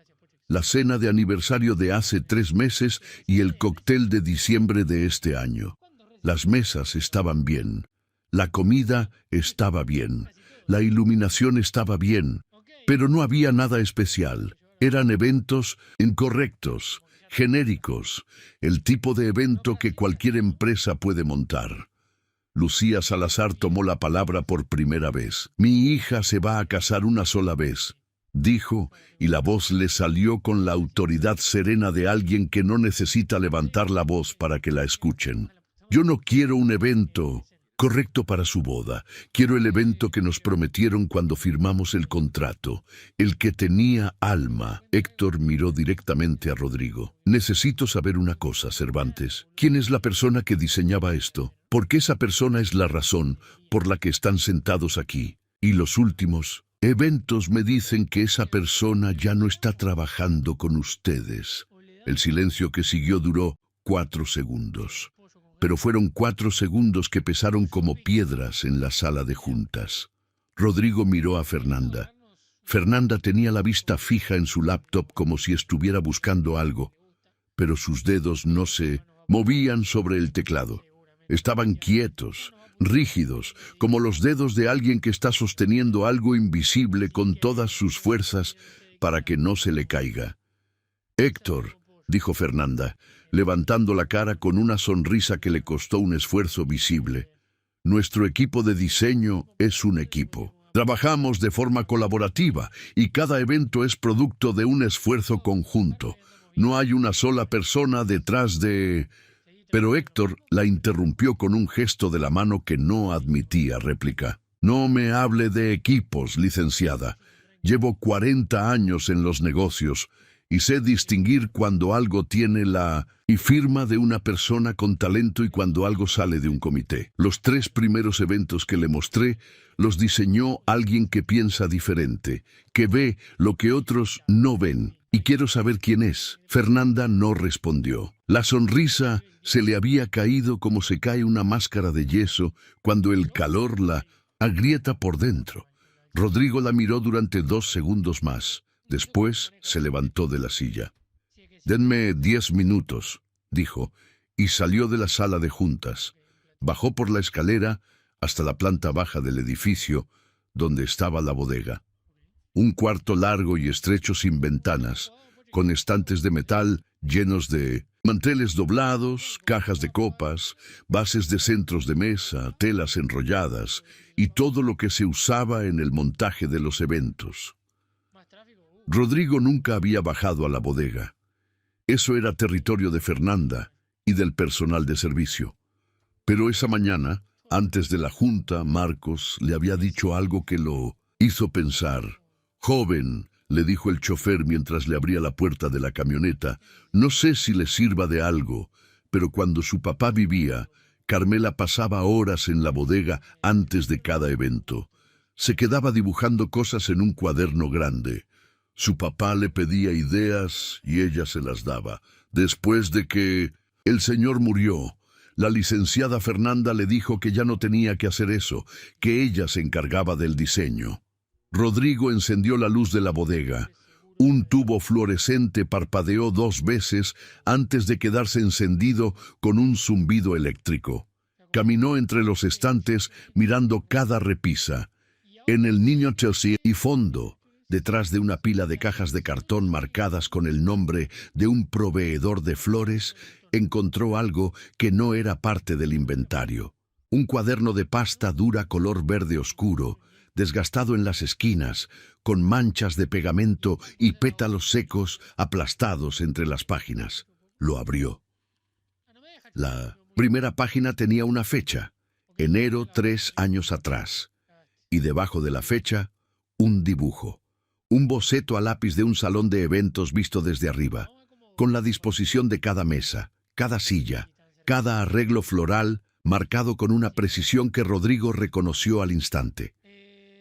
La cena de aniversario de hace 3 meses y el cóctel de diciembre de este año. Las mesas estaban bien. La comida estaba bien. La iluminación estaba bien. Pero no había nada especial. Eran eventos incorrectos, genéricos, el tipo de evento que cualquier empresa puede montar. Lucía Salazar tomó la palabra por primera vez. «Mi hija se va a casar una sola vez», dijo, y la voz le salió con la autoridad serena de alguien que no necesita levantar la voz para que la escuchen. «Yo no quiero un evento correcto para su boda. Quiero el evento que nos prometieron cuando firmamos el contrato, el que tenía alma». Héctor miró directamente a Rodrigo. «Necesito saber una cosa, Cervantes. ¿Quién es la persona que diseñaba esto? Porque esa persona es la razón por la que están sentados aquí. Y los últimos eventos me dicen que esa persona ya no está trabajando con ustedes». El silencio que siguió duró 4 segundos. Pero fueron 4 segundos que pesaron como piedras en la sala de juntas. Rodrigo miró a Fernanda. Fernanda tenía la vista fija en su laptop como si estuviera buscando algo, pero sus dedos no se movían sobre el teclado. Estaban quietos, rígidos, como los dedos de alguien que está sosteniendo algo invisible con todas sus fuerzas para que no se le caiga. «Héctor», dijo Fernanda, levantando la cara con una sonrisa que le costó un esfuerzo visible. «Nuestro equipo de diseño es un equipo. Trabajamos de forma colaborativa y cada evento es producto de un esfuerzo conjunto. No hay una sola persona detrás de...» Pero Héctor la interrumpió con un gesto de la mano que no admitía réplica. «No me hable de equipos, licenciada. Llevo 40 años en los negocios y sé distinguir cuando algo tiene la firma de una persona con talento y cuando algo sale de un comité. Los 3 primeros eventos que le mostré los diseñó alguien que piensa diferente, que ve lo que otros no ven. Y quiero saber quién es». Fernanda no respondió. La sonrisa se le había caído como se cae una máscara de yeso cuando el calor la agrieta por dentro. Rodrigo la miró durante 2 segundos más. Después se levantó de la silla. «Denme 10 minutos», dijo, y salió de la sala de juntas. Bajó por la escalera hasta la planta baja del edificio, donde estaba la bodega. Un cuarto largo y estrecho sin ventanas, con estantes de metal llenos de manteles doblados, cajas de copas, bases de centros de mesa, telas enrolladas y todo lo que se usaba en el montaje de los eventos. Rodrigo nunca había bajado a la bodega. Eso era territorio de Fernanda y del personal de servicio. Pero esa mañana, antes de la junta, Marcos le había dicho algo que lo hizo pensar. «Joven», le dijo el chofer mientras le abría la puerta de la camioneta, «no sé si le sirva de algo, pero cuando su papá vivía, Carmela pasaba horas en la bodega antes de cada evento. Se quedaba dibujando cosas en un cuaderno grande. Su papá le pedía ideas y ella se las daba. Después de que el señor murió, la licenciada Fernanda le dijo que ya no tenía que hacer eso, que ella se encargaba del diseño». Rodrigo encendió la luz de la bodega. Un tubo fluorescente parpadeó 2 veces antes de quedarse encendido con un zumbido eléctrico. Caminó entre los estantes mirando cada repisa. En el niño Chelsea y fondo, detrás de una pila de cajas de cartón marcadas con el nombre de un proveedor de flores, encontró algo que no era parte del inventario. Un cuaderno de pasta dura color verde oscuro, desgastado en las esquinas, con manchas de pegamento y pétalos secos aplastados entre las páginas. Lo abrió. La primera página tenía una fecha, enero 3 años atrás, y debajo de la fecha, un dibujo, un boceto a lápiz de un salón de eventos visto desde arriba, con la disposición de cada mesa, cada silla, cada arreglo floral marcado con una precisión que Rodrigo reconoció al instante.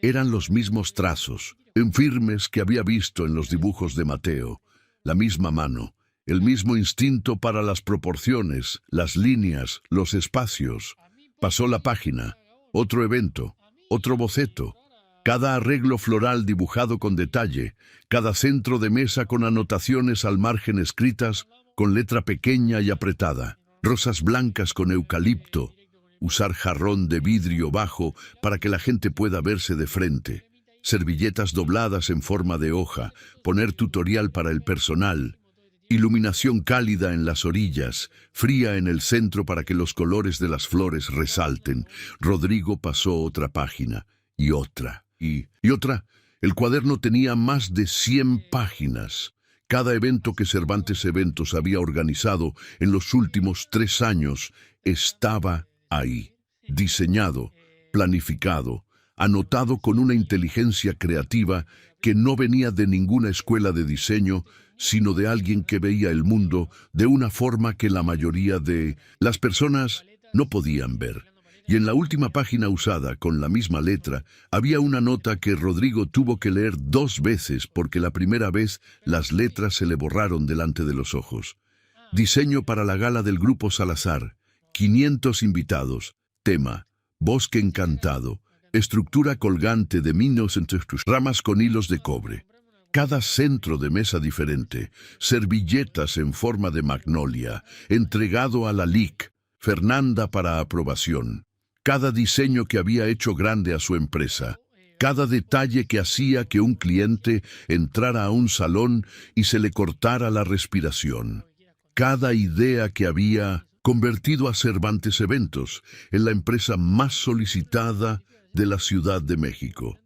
Eran los mismos trazos, firmes que había visto en los dibujos de Mateo, la misma mano, el mismo instinto para las proporciones, las líneas, los espacios. Pasó la página, otro evento, otro boceto, cada arreglo floral dibujado con detalle, cada centro de mesa con anotaciones al margen escritas con letra pequeña y apretada, rosas blancas con eucalipto, usar jarrón de vidrio bajo para que la gente pueda verse de frente, servilletas dobladas en forma de hoja, poner tutorial para el personal, iluminación cálida en las orillas, fría en el centro para que los colores de las flores resalten. Rodrigo pasó otra página, y otra, y otra. El cuaderno tenía más de 100 páginas. Cada evento que Cervantes Eventos había organizado en los últimos 3 años estaba ahí, diseñado, planificado, anotado con una inteligencia creativa que no venía de ninguna escuela de diseño, sino de alguien que veía el mundo de una forma que la mayoría de las personas no podían ver. Y en la última página usada, con la misma letra, había una nota que Rodrigo tuvo que leer 2 veces porque la primera vez las letras se le borraron delante de los ojos. Diseño para la gala del Grupo Salazar. 500 invitados. Tema: bosque encantado. Estructura colgante de minos entre tus ramas con hilos de cobre. Cada centro de mesa diferente. Servilletas en forma de magnolia. Entregado a la LIC, Fernanda, para aprobación. Cada diseño que había hecho grande a su empresa. Cada detalle que hacía que un cliente entrara a un salón y se le cortara la respiración. Cada idea que había convertido a Cervantes Eventos en la empresa más solicitada de la Ciudad de México.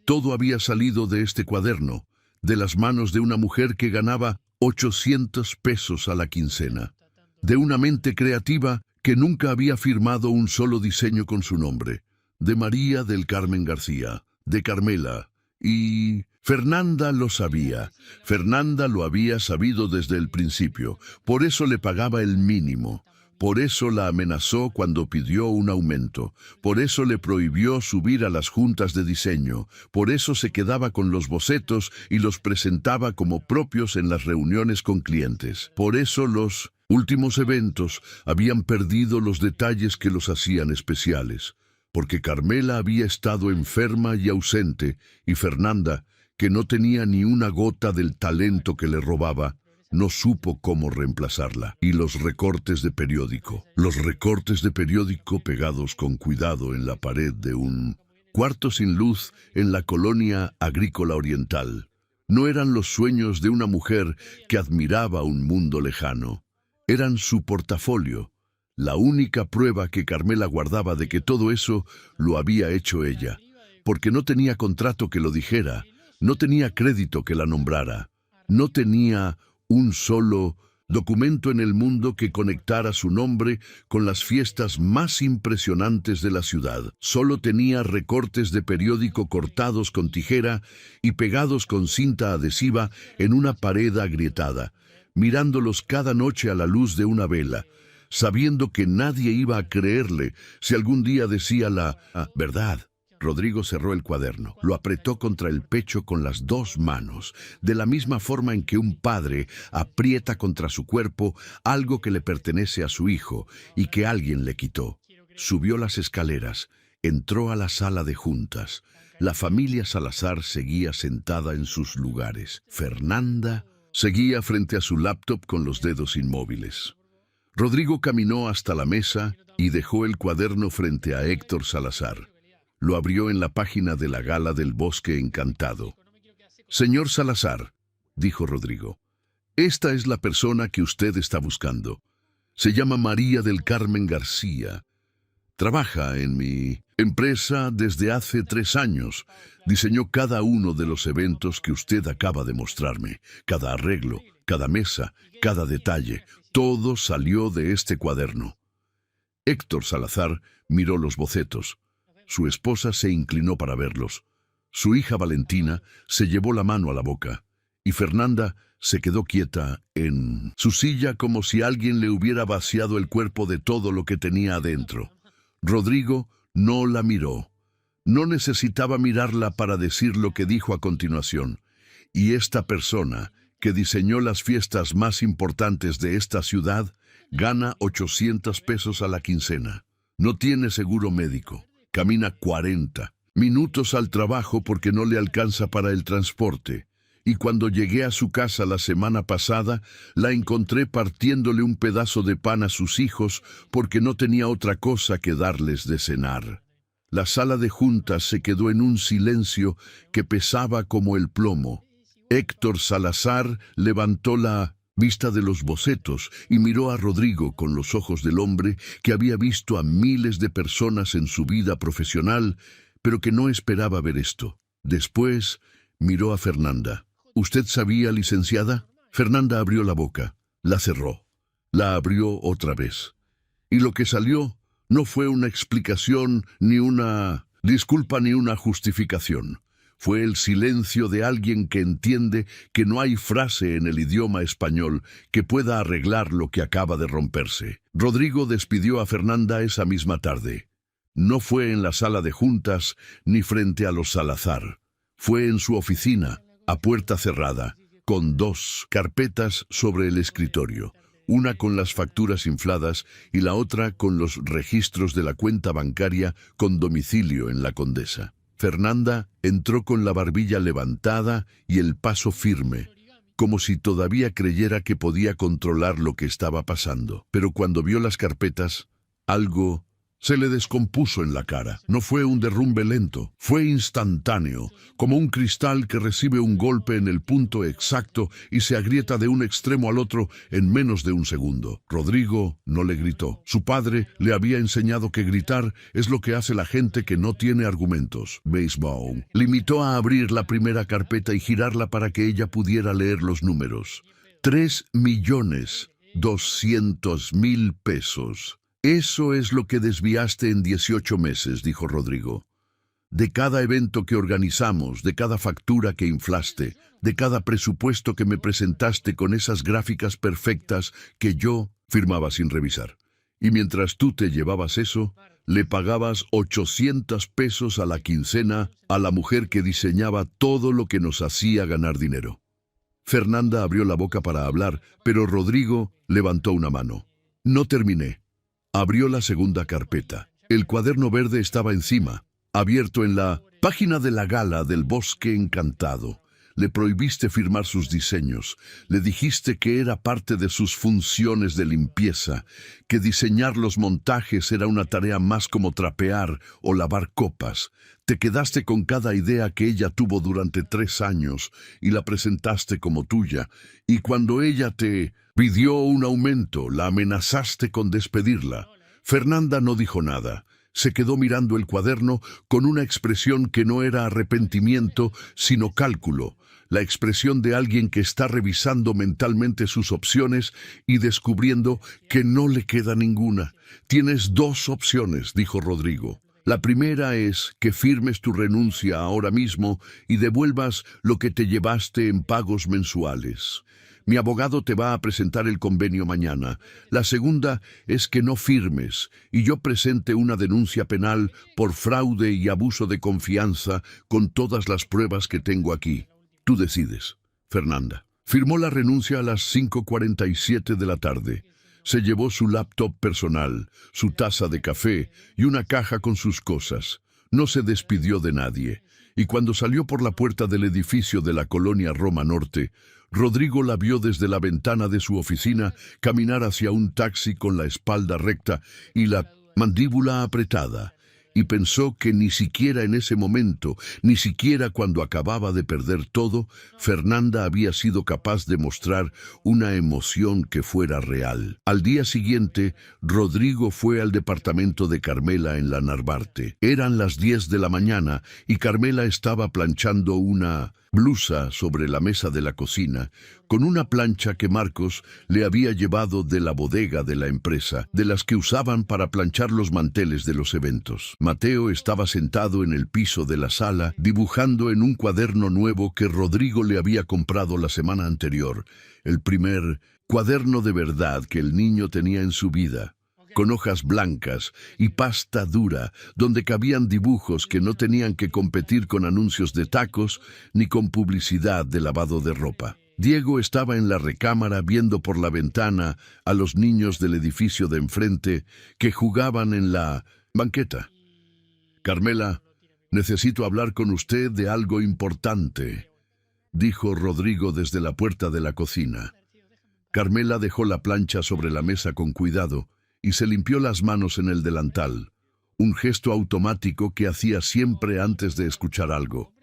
Todo había salido de este cuaderno, de las manos de una mujer que ganaba 800 pesos a la quincena, de una mente creativa que nunca había firmado un solo diseño con su nombre, de María del Carmen García, de Carmela, y Fernanda lo sabía. Fernanda lo había sabido desde el principio, por eso le pagaba el mínimo. Por eso la amenazó cuando pidió un aumento, por eso le prohibió subir a las juntas de diseño, por eso se quedaba con los bocetos y los presentaba como propios en las reuniones con clientes. Por eso los últimos eventos habían perdido los detalles que los hacían especiales, porque Carmela había estado enferma y ausente, y Fernanda, que no tenía ni una gota del talento que le robaba, no supo cómo reemplazarla. Y los recortes de periódico. Los recortes de periódico pegados con cuidado en la pared de un cuarto sin luz en la colonia agrícola oriental. No eran los sueños de una mujer que admiraba un mundo lejano. Eran su portafolio, la única prueba que Carmela guardaba de que todo eso lo había hecho ella, porque no tenía contrato que lo dijera, no tenía crédito que la nombrara, no tenía un solo documento en el mundo que conectara su nombre con las fiestas más impresionantes de la ciudad. Solo tenía recortes de periódico cortados con tijera y pegados con cinta adhesiva en una pared agrietada, mirándolos cada noche a la luz de una vela, sabiendo que nadie iba a creerle si algún día decía la verdad. Rodrigo cerró el cuaderno, lo apretó contra el pecho con las 2 manos, de la misma forma en que un padre aprieta contra su cuerpo algo que le pertenece a su hijo y que alguien le quitó. Subió las escaleras, entró a la sala de juntas. La familia Salazar seguía sentada en sus lugares. Fernanda seguía frente a su laptop con los dedos inmóviles. Rodrigo caminó hasta la mesa y dejó el cuaderno frente a Héctor Salazar. Lo abrió en la página de la Gala del Bosque Encantado. «Señor Salazar», dijo Rodrigo, «esta es la persona que usted está buscando. Se llama María del Carmen García. Trabaja en mi empresa desde hace 3 años. Diseñó cada uno de los eventos que usted acaba de mostrarme. Cada arreglo, cada mesa, cada detalle. Todo salió de este cuaderno». Héctor Salazar miró los bocetos. Su esposa se inclinó para verlos. Su hija Valentina se llevó la mano a la boca, y Fernanda se quedó quieta en su silla como si alguien le hubiera vaciado el cuerpo de todo lo que tenía adentro. Rodrigo no la miró. No necesitaba mirarla para decir lo que dijo a continuación. Y esta persona, que diseñó las fiestas más importantes de esta ciudad, gana 800 pesos a la quincena. No tiene seguro médico. Camina 40 minutos al trabajo porque no le alcanza para el transporte. Y cuando llegué a su casa la semana pasada, la encontré partiéndole un pedazo de pan a sus hijos porque no tenía otra cosa que darles de cenar. La sala de juntas se quedó en un silencio que pesaba como el plomo. Héctor Salazar levantó la vista de los bocetos y miró a Rodrigo con los ojos del hombre que había visto a miles de personas en su vida profesional, pero que no esperaba ver esto. Después miró a Fernanda. ¿Usted sabía, licenciada? Fernanda abrió la boca, la cerró, la abrió otra vez. Y lo que salió no fue una explicación, ni una disculpa, ni una justificación. Fue el silencio de alguien que entiende que no hay frase en el idioma español que pueda arreglar lo que acaba de romperse. Rodrigo despidió a Fernanda esa misma tarde. No fue en la sala de juntas ni frente a los Salazar. Fue en su oficina, a puerta cerrada, con 2 carpetas sobre el escritorio, una con las facturas infladas y la otra con los registros de la cuenta bancaria con domicilio en la Condesa. Fernanda entró con la barbilla levantada y el paso firme, como si todavía creyera que podía controlar lo que estaba pasando. Pero cuando vio las carpetas, algo se le descompuso en la cara. No fue un derrumbe lento, fue instantáneo, como un cristal que recibe un golpe en el punto exacto y se agrieta de un extremo al otro en menos de un segundo. Rodrigo no le gritó. Su padre le había enseñado que gritar es lo que hace la gente que no tiene argumentos. Baseball limitó a abrir la primera carpeta y girarla para que ella pudiera leer los números. 3.200.000 pesos. Eso es lo que desviaste en 18 meses, dijo Rodrigo. De cada evento que organizamos, de cada factura que inflaste, de cada presupuesto que me presentaste con esas gráficas perfectas que yo firmaba sin revisar. Y mientras tú te llevabas eso, le pagabas 800 pesos a la quincena a la mujer que diseñaba todo lo que nos hacía ganar dinero. Fernanda abrió la boca para hablar, pero Rodrigo levantó una mano. No terminé. Abrió la segunda carpeta. El cuaderno verde estaba encima, abierto en la página de la gala del Bosque Encantado. Le prohibiste firmar sus diseños. Le dijiste que era parte de sus funciones de limpieza, que diseñar los montajes era una tarea más como trapear o lavar copas. Te quedaste con cada idea que ella tuvo durante 3 años y la presentaste como tuya. Y cuando ella te pidió un aumento, la amenazaste con despedirla. Fernanda no dijo nada. Se quedó mirando el cuaderno con una expresión que no era arrepentimiento, sino cálculo. La expresión de alguien que está revisando mentalmente sus opciones y descubriendo que no le queda ninguna. Tienes 2 opciones, dijo Rodrigo. La primera es que firmes tu renuncia ahora mismo y devuelvas lo que te llevaste en pagos mensuales. Mi abogado te va a presentar el convenio mañana. La segunda es que no firmes y yo presente una denuncia penal por fraude y abuso de confianza con todas las pruebas que tengo aquí. Tú decides. Fernanda firmó la renuncia a las 5:47 de la tarde. Se llevó su laptop personal, su taza de café y una caja con sus cosas. No se despidió de nadie. Y cuando salió por la puerta del edificio de la colonia Roma Norte, Rodrigo la vio desde la ventana de su oficina caminar hacia un taxi con la espalda recta y la mandíbula apretada, y pensó que ni siquiera en ese momento, ni siquiera cuando acababa de perder todo, Fernanda había sido capaz de mostrar una emoción que fuera real. Al día siguiente, Rodrigo fue al departamento de Carmela en la Narvarte. Eran las 10 de la mañana y Carmela estaba planchando una blusa sobre la mesa de la cocina, con una plancha que Marcos le había llevado de la bodega de la empresa, de las que usaban para planchar los manteles de los eventos. Mateo estaba sentado en el piso de la sala, dibujando en un cuaderno nuevo que Rodrigo le había comprado la semana anterior, el primer cuaderno de verdad que el niño tenía en su vida, con hojas blancas y pasta dura, donde cabían dibujos que no tenían que competir con anuncios de tacos ni con publicidad de lavado de ropa. Diego estaba en la recámara viendo por la ventana a los niños del edificio de enfrente que jugaban en la banqueta. «Carmela, necesito hablar con usted de algo importante», dijo Rodrigo desde la puerta de la cocina. Carmela dejó la plancha sobre la mesa con cuidado y se limpió las manos en el delantal, un gesto automático que hacía siempre antes de escuchar algo,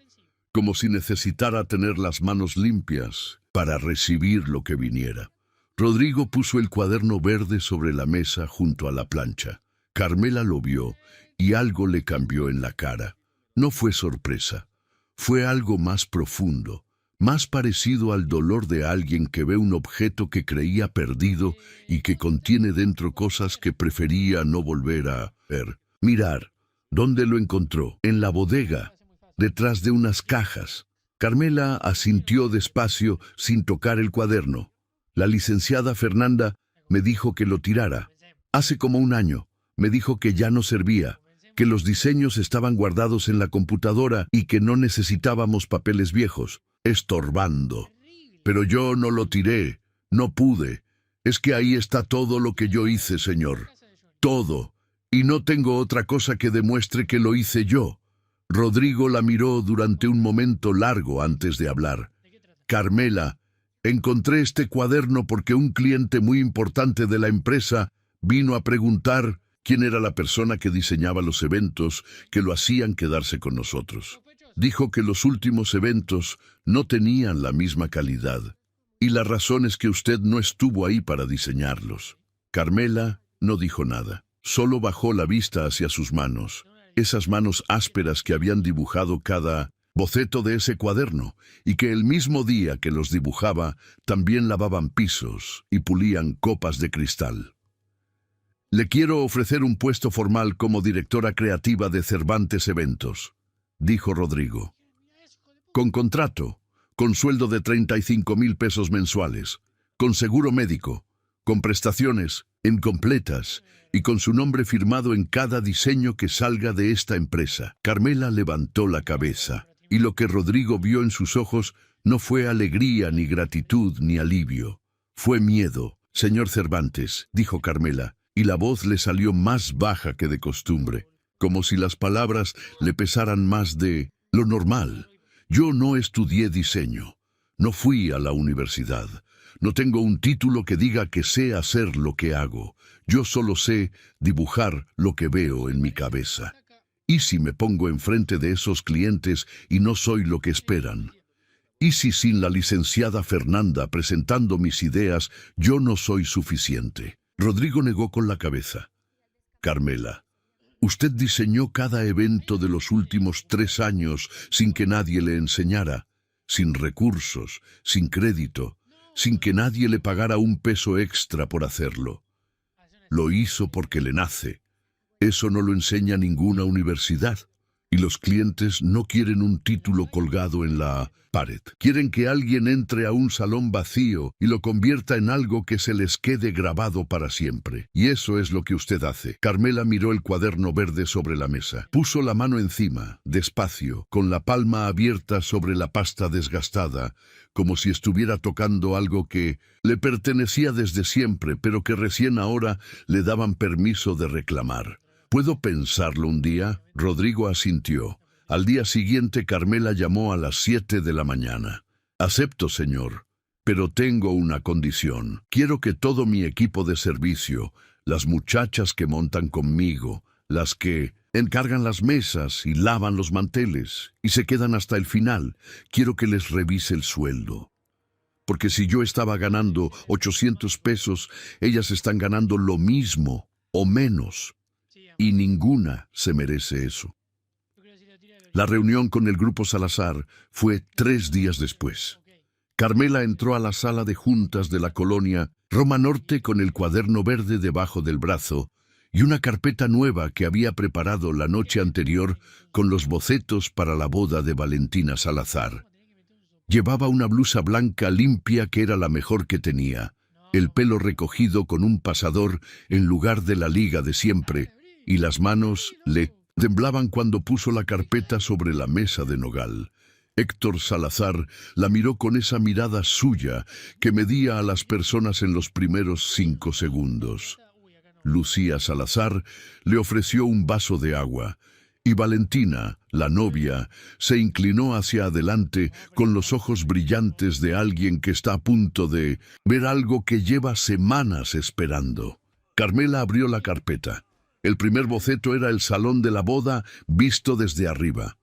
como si necesitara tener las manos limpias para recibir lo que viniera. Rodrigo puso el cuaderno verde sobre la mesa junto a la plancha. Carmela lo vio y algo le cambió en la cara. No fue sorpresa, fue algo más profundo, más parecido al dolor de alguien que ve un objeto que creía perdido y que contiene dentro cosas que prefería no volver a ver. Mirar, ¿dónde lo encontró? En la bodega, detrás de unas cajas. Carmela asintió despacio sin tocar el cuaderno. La licenciada Fernanda me dijo que lo tirara. Hace como un año, me dijo que ya no servía, que los diseños estaban guardados en la computadora y que no necesitábamos papeles viejos, estorbando. Pero yo no lo tiré, no pude. Es que ahí está todo lo que yo hice, señor. Todo. Y no tengo otra cosa que demuestre que lo hice yo. Rodrigo la miró durante un momento largo antes de hablar. Carmela, encontré este cuaderno porque un cliente muy importante de la empresa vino a preguntar quién era la persona que diseñaba los eventos que lo hacían quedarse con nosotros. Dijo que los últimos eventos no tenían la misma calidad. Y la razón es que usted no estuvo ahí para diseñarlos. Carmela no dijo nada. Solo bajó la vista hacia sus manos, esas manos ásperas que habían dibujado cada boceto de ese cuaderno y que el mismo día que los dibujaba también lavaban pisos y pulían copas de cristal. «Le quiero ofrecer un puesto formal como directora creativa de Cervantes Eventos», dijo Rodrigo. «Con contrato, con sueldo de 35,000 pesos mensuales, con seguro médico, con prestaciones incompletas y con su nombre firmado en cada diseño que salga de esta empresa». Carmela levantó la cabeza, y lo que Rodrigo vio en sus ojos no fue alegría, ni gratitud, ni alivio. Fue miedo. «Señor Cervantes», dijo Carmela, y la voz le salió más baja que de costumbre, como si las palabras le pesaran más de lo normal. «Yo no estudié diseño, no fui a la universidad. No tengo un título que diga que sé hacer lo que hago. Yo solo sé dibujar lo que veo en mi cabeza. ¿Y si me pongo enfrente de esos clientes y no soy lo que esperan? ¿Y si sin la licenciada Fernanda presentando mis ideas yo no soy suficiente?» Rodrigo negó con la cabeza. «Carmela, usted diseñó cada evento de los últimos 3 años sin que nadie le enseñara, sin recursos, sin crédito, sin que nadie le pagara un peso extra por hacerlo. Lo hizo porque le nace. Eso no lo enseña ninguna universidad. Y los clientes no quieren un título colgado en la pared. Quieren que alguien entre a un salón vacío y lo convierta en algo que se les quede grabado para siempre. Y eso es lo que usted hace». Carmela miró el cuaderno verde sobre la mesa. Puso la mano encima, despacio, con la palma abierta sobre la pasta desgastada, como si estuviera tocando algo que le pertenecía desde siempre, pero que recién ahora le daban permiso de reclamar. «¿Puedo pensarlo un día?». Rodrigo asintió. Al día siguiente Carmela llamó a las 7 de la mañana. «Acepto, señor, pero tengo una condición. Quiero que todo mi equipo de servicio, las muchachas que montan conmigo, las que encargan las mesas y lavan los manteles y se quedan hasta el final, quiero que les revise el sueldo. Porque si yo estaba ganando 800 pesos, ellas están ganando lo mismo o menos. Y ninguna se merece eso». La reunión con el Grupo Salazar fue 3 días después. Carmela entró a la sala de juntas de la colonia Roma Norte con el cuaderno verde debajo del brazo y una carpeta nueva que había preparado la noche anterior con los bocetos para la boda de Valentina Salazar. Llevaba una blusa blanca limpia que era la mejor que tenía, el pelo recogido con un pasador en lugar de la liga de siempre, y las manos le temblaban cuando puso la carpeta sobre la mesa de nogal. Héctor Salazar la miró con esa mirada suya que medía a las personas en los primeros 5 segundos. Lucía Salazar le ofreció un vaso de agua y Valentina, la novia, se inclinó hacia adelante con los ojos brillantes de alguien que está a punto de ver algo que lleva semanas esperando. Carmela abrió la carpeta. El primer boceto era el salón de la boda visto desde arriba.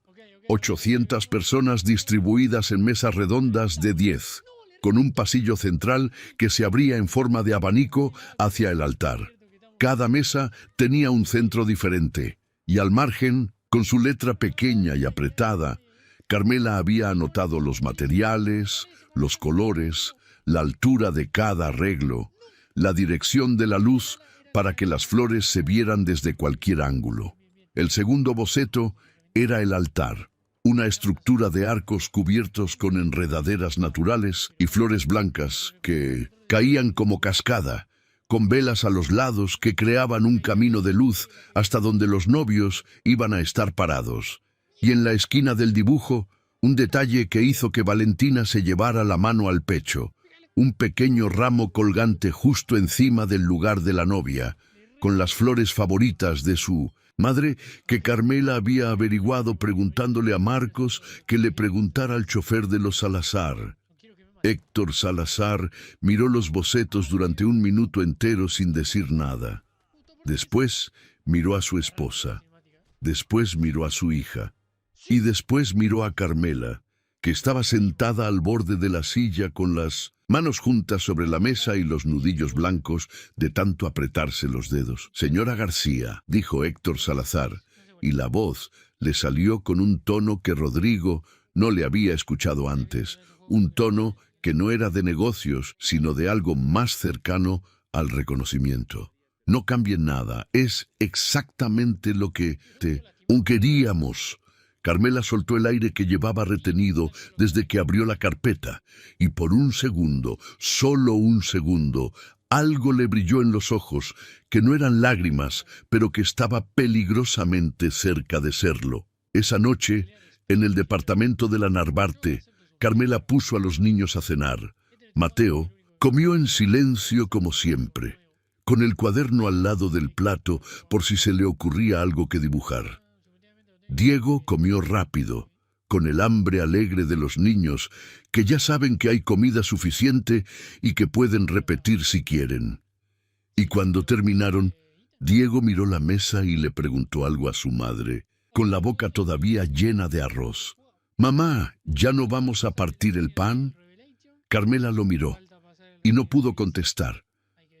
800 personas distribuidas en mesas redondas de 10, con un pasillo central que se abría en forma de abanico hacia el altar. Cada mesa tenía un centro diferente, y al margen, con su letra pequeña y apretada, Carmela había anotado los materiales, los colores, la altura de cada arreglo, la dirección de la luz para que las flores se vieran desde cualquier ángulo. El segundo boceto era el altar. Una estructura de arcos cubiertos con enredaderas naturales y flores blancas que caían como cascada, con velas a los lados que creaban un camino de luz hasta donde los novios iban a estar parados. Y en la esquina del dibujo, un detalle que hizo que Valentina se llevara la mano al pecho, un pequeño ramo colgante justo encima del lugar de la novia, con las flores favoritas de su madre, que Carmela había averiguado preguntándole a Marcos que le preguntara al chofer de los Salazar. Héctor Salazar miró los bocetos durante 1 minuto entero sin decir nada. Después miró a su esposa. Después miró a su hija. Y después miró a Carmela, que estaba sentada al borde de la silla con las manos juntas sobre la mesa y los nudillos blancos de tanto apretarse los dedos. «Señora García», dijo Héctor Salazar, y la voz le salió con un tono que Rodrigo no le había escuchado antes, un tono que no era de negocios, sino de algo más cercano al reconocimiento. «No cambie nada, es exactamente lo que queríamos». Carmela soltó el aire que llevaba retenido desde que abrió la carpeta, y por un segundo, solo un segundo, algo le brilló en los ojos, que no eran lágrimas, pero que estaba peligrosamente cerca de serlo. Esa noche, en el departamento de la Narvarte, Carmela puso a los niños a cenar. Mateo comió en silencio como siempre, con el cuaderno al lado del plato por si se le ocurría algo que dibujar. Diego comió rápido, con el hambre alegre de los niños, que ya saben que hay comida suficiente y que pueden repetir si quieren. Y cuando terminaron, Diego miró la mesa y le preguntó algo a su madre, con la boca todavía llena de arroz. «Mamá, ¿ya no vamos a partir el pan?» Carmela lo miró y no pudo contestar.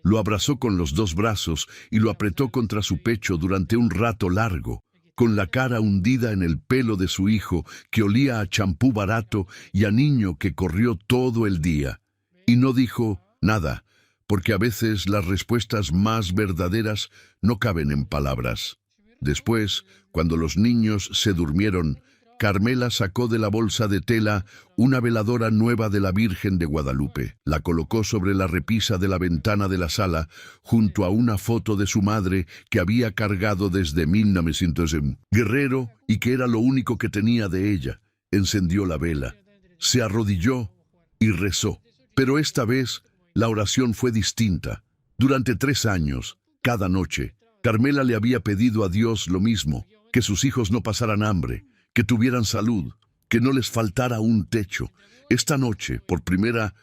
Lo abrazó con los 2 brazos y lo apretó contra su pecho durante un rato largo, con la cara hundida en el pelo de su hijo, que olía a champú barato y a niño que corrió todo el día. Y no dijo nada, porque a veces las respuestas más verdaderas no caben en palabras. Después, cuando los niños se durmieron, Carmela sacó de la bolsa de tela una veladora nueva de la Virgen de Guadalupe. La colocó sobre la repisa de la ventana de la sala, junto a una foto de su madre que había cargado desde 1900 en Guerrero y que era lo único que tenía de ella. Encendió la vela, se arrodilló y rezó. Pero esta vez la oración fue distinta. Durante 3 años, cada noche, Carmela le había pedido a Dios lo mismo, que sus hijos no pasaran hambre, que tuvieran salud, que no les faltara un techo. Esta noche, por primera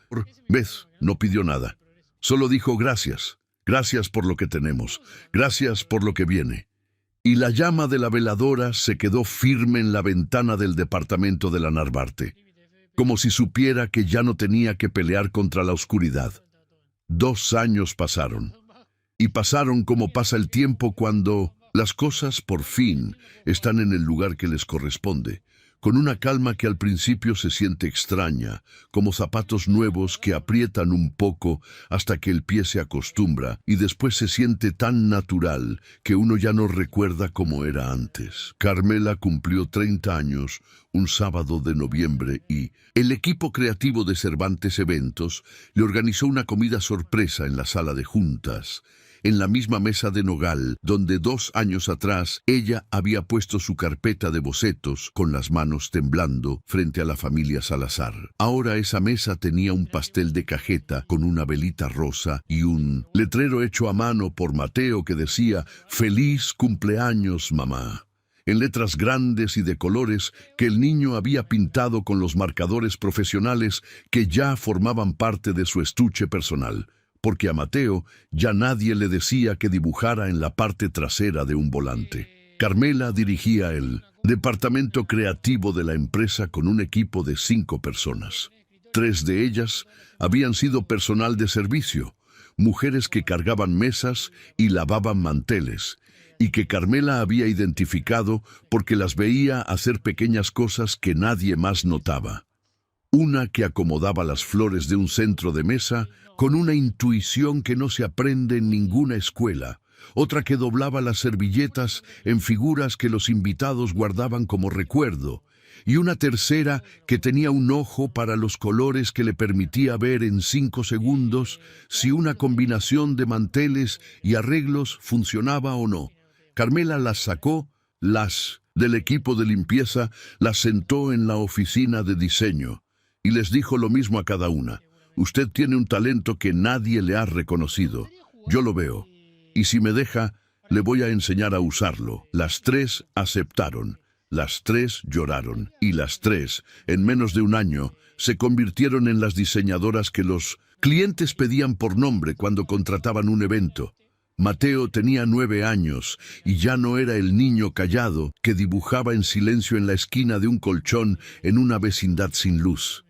vez, no pidió nada. Solo dijo gracias, gracias por lo que tenemos, gracias por lo que viene. Y la llama de la veladora se quedó firme en la ventana del departamento de la Narvarte, como si supiera que ya no tenía que pelear contra la oscuridad. 2 años pasaron, y pasaron como pasa el tiempo cuando las cosas por fin están en el lugar que les corresponde, con una calma que al principio se siente extraña, como zapatos nuevos que aprietan un poco hasta que el pie se acostumbra y después se siente tan natural que uno ya no recuerda cómo era antes. Carmela cumplió 30 años un sábado de noviembre y el equipo creativo de Cervantes Eventos le organizó una comida sorpresa en la sala de juntas. en la misma mesa de nogal donde 2 años atrás ella había puesto su carpeta de bocetos con las manos temblando frente a la familia Salazar. Ahora esa mesa tenía un pastel de cajeta con una velita rosa y un letrero hecho a mano por Mateo que decía «Feliz cumpleaños, mamá», en letras grandes y de colores que el niño había pintado con los marcadores profesionales que ya formaban parte de su estuche personal, porque a Mateo ya nadie le decía que dibujara en la parte trasera de un volante. Carmela dirigía el departamento creativo de la empresa con un equipo de 5 personas. 3 de ellas habían sido personal de servicio, mujeres que cargaban mesas y lavaban manteles, y que Carmela había identificado porque las veía hacer pequeñas cosas que nadie más notaba. Una que acomodaba las flores de un centro de mesa con una intuición que no se aprende en ninguna escuela, otra que doblaba las servilletas en figuras que los invitados guardaban como recuerdo, y una tercera que tenía un ojo para los colores que le permitía ver en 5 segundos si una combinación de manteles y arreglos funcionaba o no. Carmela las sacó, las del equipo de limpieza, las sentó en la oficina de diseño y les dijo lo mismo a cada una. Usted tiene un talento que nadie le ha reconocido. Yo lo veo. Y si me deja, le voy a enseñar a usarlo. Las 3 aceptaron. Las 3 lloraron. Y las 3, en menos de un año, se convirtieron en las diseñadoras que los clientes pedían por nombre cuando contrataban un evento. Mateo tenía 9 años y ya no era el niño callado que dibujaba en silencio en la esquina de un colchón en una vecindad sin luz.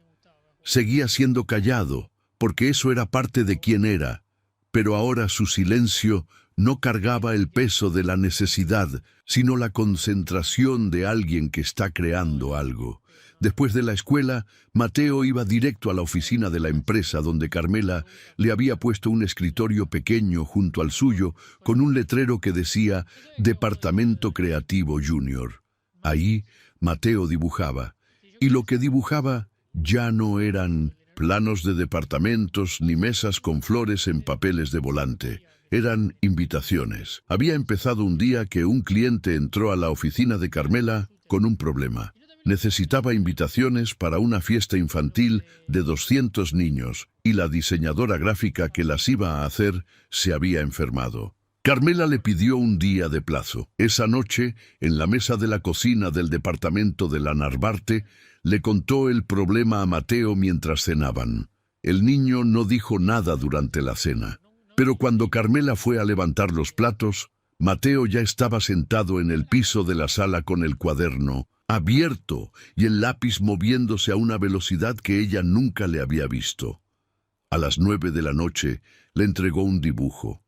Seguía siendo callado, porque eso era parte de quién era, pero ahora su silencio no cargaba el peso de la necesidad, sino la concentración de alguien que está creando algo. Después de la escuela, Mateo iba directo a la oficina de la empresa donde Carmela le había puesto un escritorio pequeño junto al suyo con un letrero que decía Departamento Creativo Junior. Ahí, Mateo dibujaba, y lo que dibujaba ya no eran planos de departamentos ni mesas con flores en papeles de volante. Eran invitaciones. Había empezado un día que un cliente entró a la oficina de Carmela con un problema. Necesitaba invitaciones para una fiesta infantil de 200 niños y la diseñadora gráfica que las iba a hacer se había enfermado. Carmela le pidió un día de plazo. Esa noche, en la mesa de la cocina del departamento de la Narvarte, le contó el problema a Mateo mientras cenaban. El niño no dijo nada durante la cena, pero cuando Carmela fue a levantar los platos, Mateo ya estaba sentado en el piso de la sala con el cuaderno abierto y el lápiz moviéndose a una velocidad que ella nunca le había visto. A las 9 de la noche le entregó un dibujo.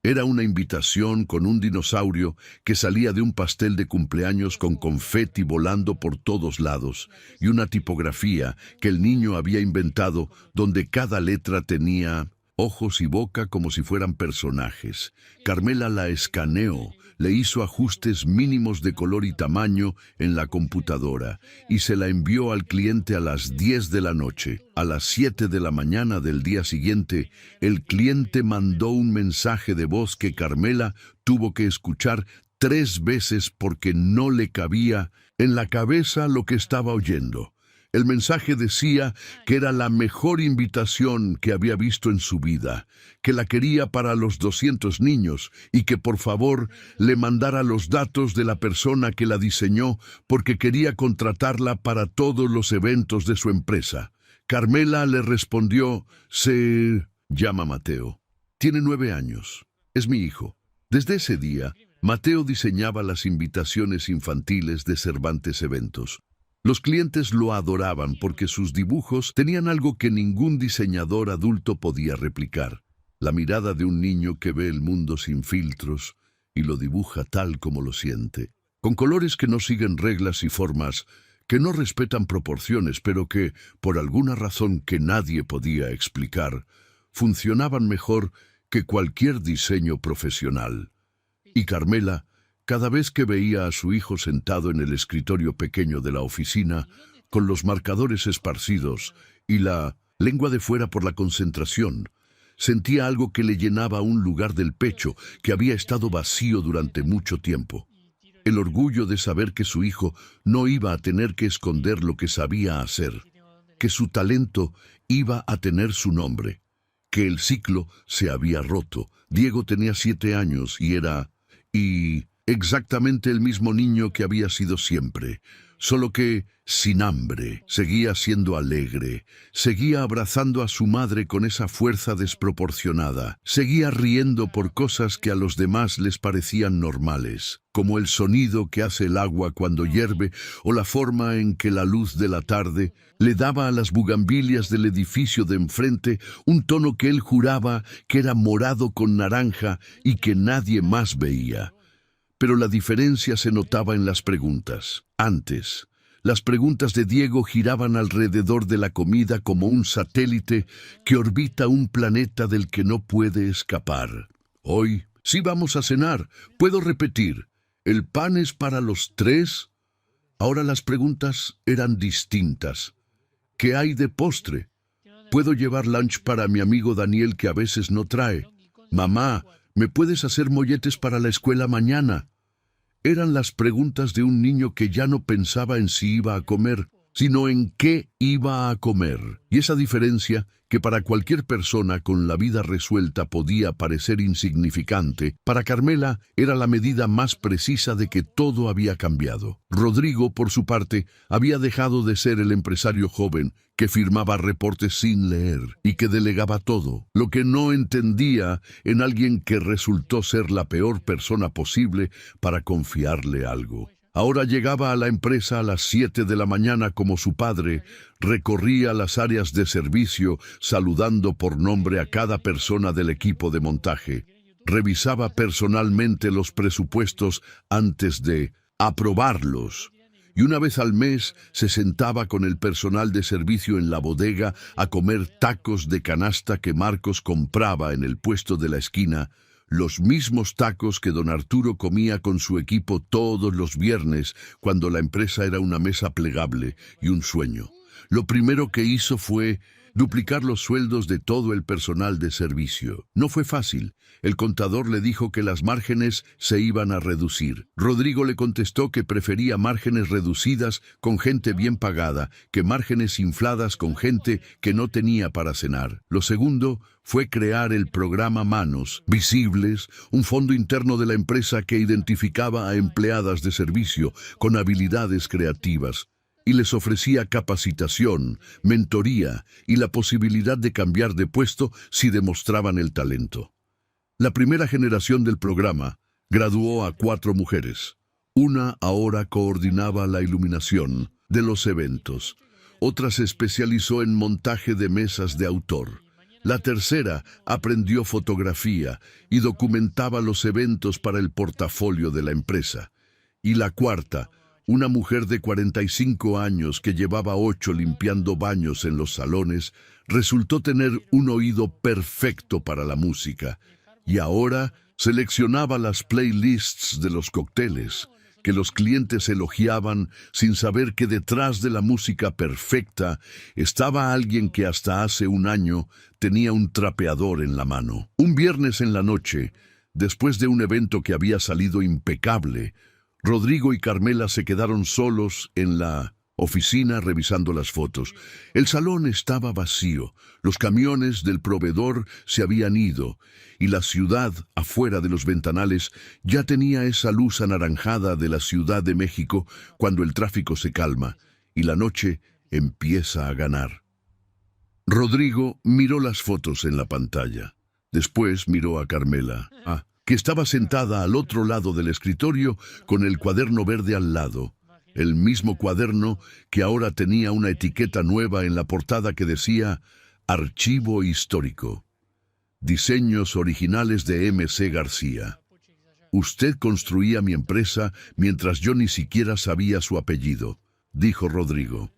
Era una invitación con un dinosaurio que salía de un pastel de cumpleaños con confeti volando por todos lados y una tipografía que el niño había inventado donde cada letra tenía ojos y boca como si fueran personajes. Carmela la escaneó, le hizo ajustes mínimos de color y tamaño en la computadora y se la envió al cliente a las 10 de la noche. A las 7 de la mañana del día siguiente, el cliente mandó un mensaje de voz que Carmela tuvo que escuchar 3 veces porque no le cabía en la cabeza lo que estaba oyendo. El mensaje decía que era la mejor invitación que había visto en su vida, que la quería para los 200 niños y que por favor le mandara los datos de la persona que la diseñó porque quería contratarla para todos los eventos de su empresa. Carmela le respondió, se llama Mateo. Tiene 9 años. Es mi hijo. Desde ese día, Mateo diseñaba las invitaciones infantiles de Cervantes Eventos. Los clientes lo adoraban porque sus dibujos tenían algo que ningún diseñador adulto podía replicar. La mirada de un niño que ve el mundo sin filtros y lo dibuja tal como lo siente. Con colores que no siguen reglas y formas, que no respetan proporciones, pero que, por alguna razón que nadie podía explicar, funcionaban mejor que cualquier diseño profesional. Y Carmela, cada vez que veía a su hijo sentado en el escritorio pequeño de la oficina, con los marcadores esparcidos y la lengua de fuera por la concentración, Sentía algo que le llenaba un lugar del pecho que había estado vacío durante mucho tiempo. El orgullo de saber que su hijo no iba a tener que esconder lo que sabía hacer, que su talento iba a tener su nombre, que el ciclo se había roto. Diego tenía 7 años y era exactamente el mismo niño que había sido siempre, solo que sin hambre. Seguía siendo alegre, seguía abrazando a su madre con esa fuerza desproporcionada, seguía riendo por cosas que a los demás les parecían normales, como el sonido que hace el agua cuando hierve o la forma en que la luz de la tarde le daba a las bugambilias del edificio de enfrente un tono que él juraba que era morado con naranja y que nadie más veía. Pero la diferencia se notaba en las preguntas. Antes, las preguntas de Diego giraban alrededor de la comida como un satélite que orbita un planeta del que no puede escapar. Hoy, sí vamos a cenar. ¿Puedo repetir? ¿El pan es para los 3? Ahora las preguntas eran distintas. ¿Qué hay de postre? ¿Puedo llevar lunch para mi amigo Daniel que a veces no trae? Mamá, ¿me puedes hacer molletes para la escuela mañana? Eran las preguntas de un niño que ya no pensaba en si iba a comer, sino en qué iba a comer. Y esa diferencia, que para cualquier persona con la vida resuelta podía parecer insignificante, para Carmela era la medida más precisa de que todo había cambiado. Rodrigo, por su parte, había dejado de ser el empresario joven que firmaba reportes sin leer y que delegaba todo, lo que no entendía en alguien que resultó ser la peor persona posible para confiarle algo. Ahora llegaba a la empresa a las 7 de la mañana como su padre, recorría las áreas de servicio saludando por nombre a cada persona del equipo de montaje, revisaba personalmente los presupuestos antes de aprobarlos, y una vez al mes se sentaba con el personal de servicio en la bodega a comer tacos de canasta que Marcos compraba en el puesto de la esquina, los mismos tacos que don Arturo comía con su equipo todos los viernes cuando la empresa era una mesa plegable y un sueño. Lo primero que hizo fue duplicar los sueldos de todo el personal de servicio. No fue fácil. El contador le dijo que las márgenes se iban a reducir. Rodrigo le contestó que prefería márgenes reducidas con gente bien pagada que márgenes infladas con gente que no tenía para cenar. Lo segundo fue crear el programa Manos Visibles, un fondo interno de la empresa que identificaba a empleadas de servicio con habilidades creativas y les ofrecía capacitación, mentoría y la posibilidad de cambiar de puesto si demostraban el talento. La primera generación del programa graduó a 4 mujeres. Una ahora coordinaba la iluminación de los eventos. Otra se especializó en montaje de mesas de autor. La tercera aprendió fotografía y documentaba los eventos para el portafolio de la empresa. Y la cuarta, una mujer de 45 años que llevaba 8 limpiando baños en los salones, resultó tener un oído perfecto para la música y ahora seleccionaba las playlists de los cócteles que los clientes elogiaban sin saber que detrás de la música perfecta estaba alguien que hasta hace un año tenía un trapeador en la mano. Un viernes en la noche, después de un evento que había salido impecable, Rodrigo y Carmela se quedaron solos en la oficina revisando las fotos. El salón estaba vacío, los camiones del proveedor se habían ido y la ciudad, afuera de los ventanales, ya tenía esa luz anaranjada de la Ciudad de México cuando el tráfico se calma y la noche empieza a ganar. Rodrigo miró las fotos en la pantalla. Después miró a Carmela, que estaba sentada al otro lado del escritorio con el cuaderno verde al lado, el mismo cuaderno que ahora tenía una etiqueta nueva en la portada que decía Archivo Histórico. Diseños originales de M.C. García. Usted construía mi empresa mientras yo ni siquiera sabía su apellido, dijo Rodrigo.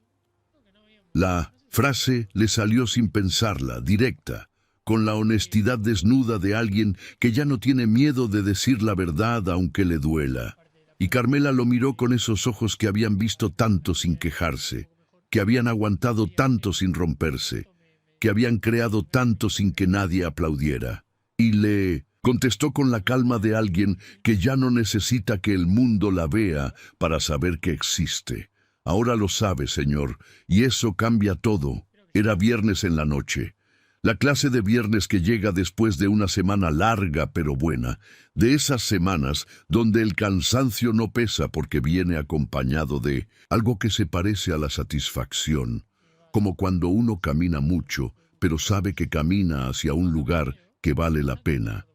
La frase le salió sin pensarla, directa, con la honestidad desnuda de alguien que ya no tiene miedo de decir la verdad aunque le duela. Y Carmela lo miró con esos ojos que habían visto tanto sin quejarse, que habían aguantado tanto sin romperse, que habían creado tanto sin que nadie aplaudiera. Y le contestó con la calma de alguien que ya no necesita que el mundo la vea para saber que existe. Ahora lo sabe, Señor, y eso cambia todo. Era viernes en la noche. La clase de viernes que llega después de una semana larga pero buena, de esas semanas donde el cansancio no pesa porque viene acompañado de algo que se parece a la satisfacción, como cuando uno camina mucho, pero sabe que camina hacia un lugar que vale la pena.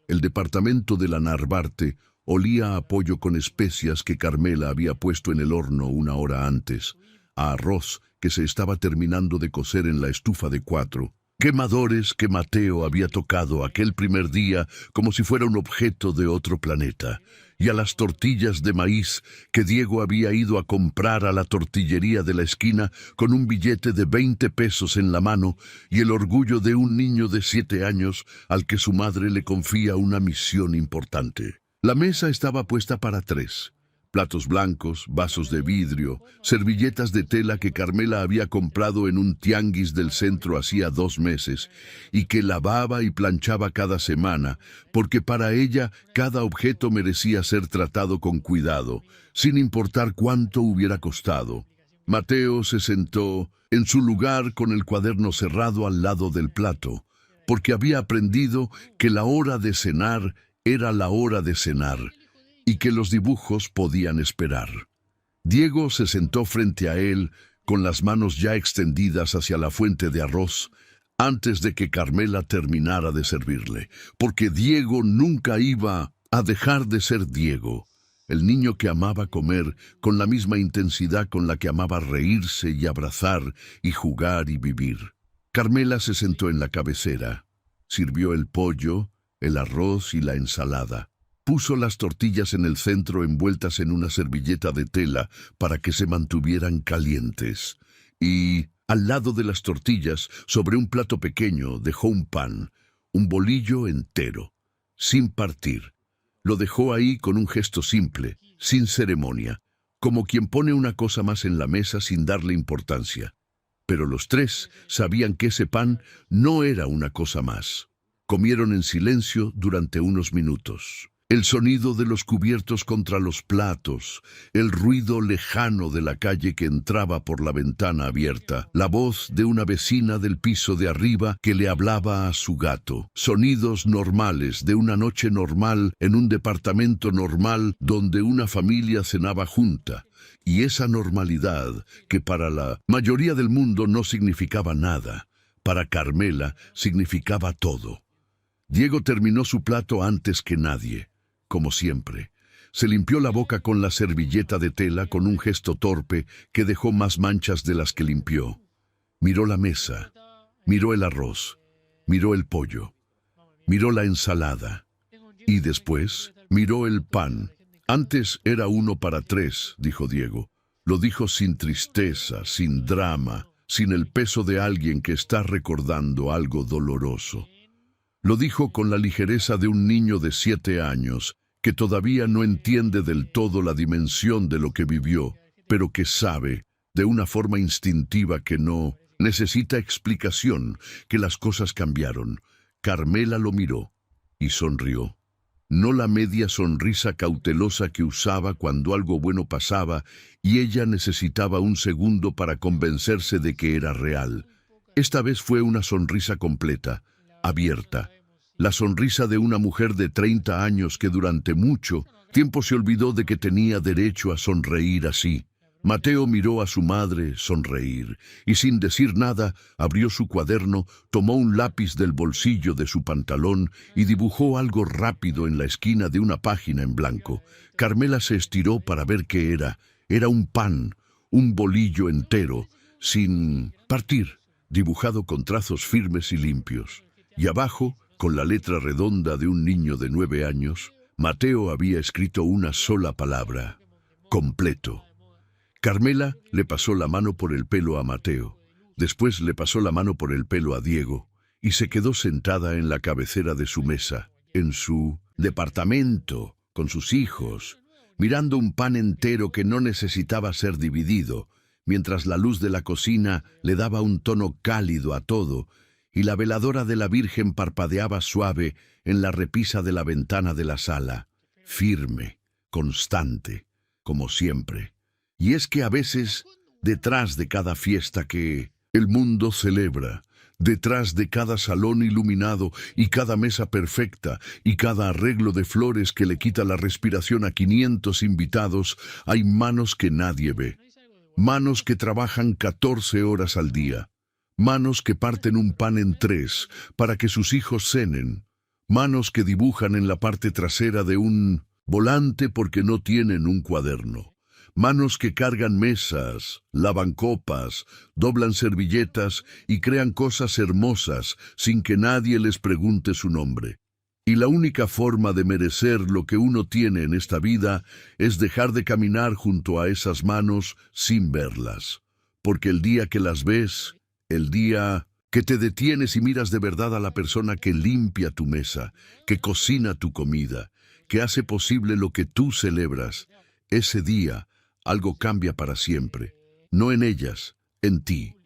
El departamento de la Narvarte olía a pollo con especias que Carmela había puesto en el horno una hora antes, a arroz que se estaba terminando de cocer en la estufa de 4, quemadores que Mateo había tocado aquel primer día como si fuera un objeto de otro planeta, y a las tortillas de maíz que Diego había ido a comprar a la tortillería de la esquina con un billete de 20 pesos en la mano y el orgullo de un niño de 7 años al que su madre le confía una misión importante. La mesa estaba puesta para 3. Platos blancos, vasos de vidrio, servilletas de tela que Carmela había comprado en un tianguis del centro hacía 2 meses y que lavaba y planchaba cada semana, porque para ella cada objeto merecía ser tratado con cuidado, sin importar cuánto hubiera costado. Mateo se sentó en su lugar con el cuaderno cerrado al lado del plato, porque había aprendido que la hora de cenar era la hora de cenar, y que los dibujos podían esperar. Diego se sentó frente a él, con las manos ya extendidas hacia la fuente de arroz, antes de que Carmela terminara de servirle, porque Diego nunca iba a dejar de ser Diego, el niño que amaba comer con la misma intensidad con la que amaba reírse y abrazar y jugar y vivir. Carmela se sentó en la cabecera, sirvió el pollo, el arroz y la ensalada. Puso las tortillas en el centro envueltas en una servilleta de tela para que se mantuvieran calientes. Y, al lado de las tortillas, sobre un plato pequeño, dejó un pan, un bolillo entero, sin partir. Lo dejó ahí con un gesto simple, sin ceremonia, como quien pone una cosa más en la mesa sin darle importancia. Pero los 3 sabían que ese pan no era una cosa más. Comieron en silencio durante unos minutos. El sonido de los cubiertos contra los platos, el ruido lejano de la calle que entraba por la ventana abierta, la voz de una vecina del piso de arriba que le hablaba a su gato, sonidos normales de una noche normal en un departamento normal donde una familia cenaba junta, y esa normalidad que para la mayoría del mundo no significaba nada, para Carmela significaba todo. Diego terminó su plato antes que nadie. Como siempre, se limpió la boca con la servilleta de tela con un gesto torpe que dejó más manchas de las que limpió. Miró la mesa, miró el arroz, miró el pollo, miró la ensalada y después miró el pan. Antes era 1 para 3, dijo Diego. Lo dijo sin tristeza, sin drama, sin el peso de alguien que está recordando algo doloroso. Lo dijo con la ligereza de un niño de 7 años, que todavía no entiende del todo la dimensión de lo que vivió, pero que sabe, de una forma instintiva que no necesita explicación, que las cosas cambiaron. Carmela lo miró y sonrió. No la media sonrisa cautelosa que usaba cuando algo bueno pasaba y ella necesitaba un segundo para convencerse de que era real. Esta vez fue una sonrisa completa, abierta. La sonrisa de una mujer de 30 años que durante mucho tiempo se olvidó de que tenía derecho a sonreír así. Mateo miró a su madre sonreír y sin decir nada abrió su cuaderno, tomó un lápiz del bolsillo de su pantalón y dibujó algo rápido en la esquina de una página en blanco. Carmela se estiró para ver qué era. Era un pan, un bolillo entero, sin partir, dibujado con trazos firmes y limpios. Y abajo, con la letra redonda de un niño de 9 años, Mateo había escrito una sola palabra: completo. Carmela le pasó la mano por el pelo a Mateo, después le pasó la mano por el pelo a Diego y se quedó sentada en la cabecera de su mesa, en su departamento, con sus hijos, mirando un pan entero que no necesitaba ser dividido, mientras la luz de la cocina le daba un tono cálido a todo, y la veladora de la Virgen parpadeaba suave en la repisa de la ventana de la sala, firme, constante, como siempre. Y es que a veces, detrás de cada fiesta que el mundo celebra, detrás de cada salón iluminado y cada mesa perfecta y cada arreglo de flores que le quita la respiración a 500 invitados, hay manos que nadie ve. Manos que trabajan 14 horas al día. Manos que parten un pan en 3 para que sus hijos cenen. Manos que dibujan en la parte trasera de un volante porque no tienen un cuaderno. Manos que cargan mesas, lavan copas, doblan servilletas y crean cosas hermosas sin que nadie les pregunte su nombre. Y la única forma de merecer lo que uno tiene en esta vida es dejar de caminar junto a esas manos sin verlas. Porque el día que las ves, el día que te detienes y miras de verdad a la persona que limpia tu mesa, que cocina tu comida, que hace posible lo que tú celebras, ese día algo cambia para siempre. No en ellas, en ti.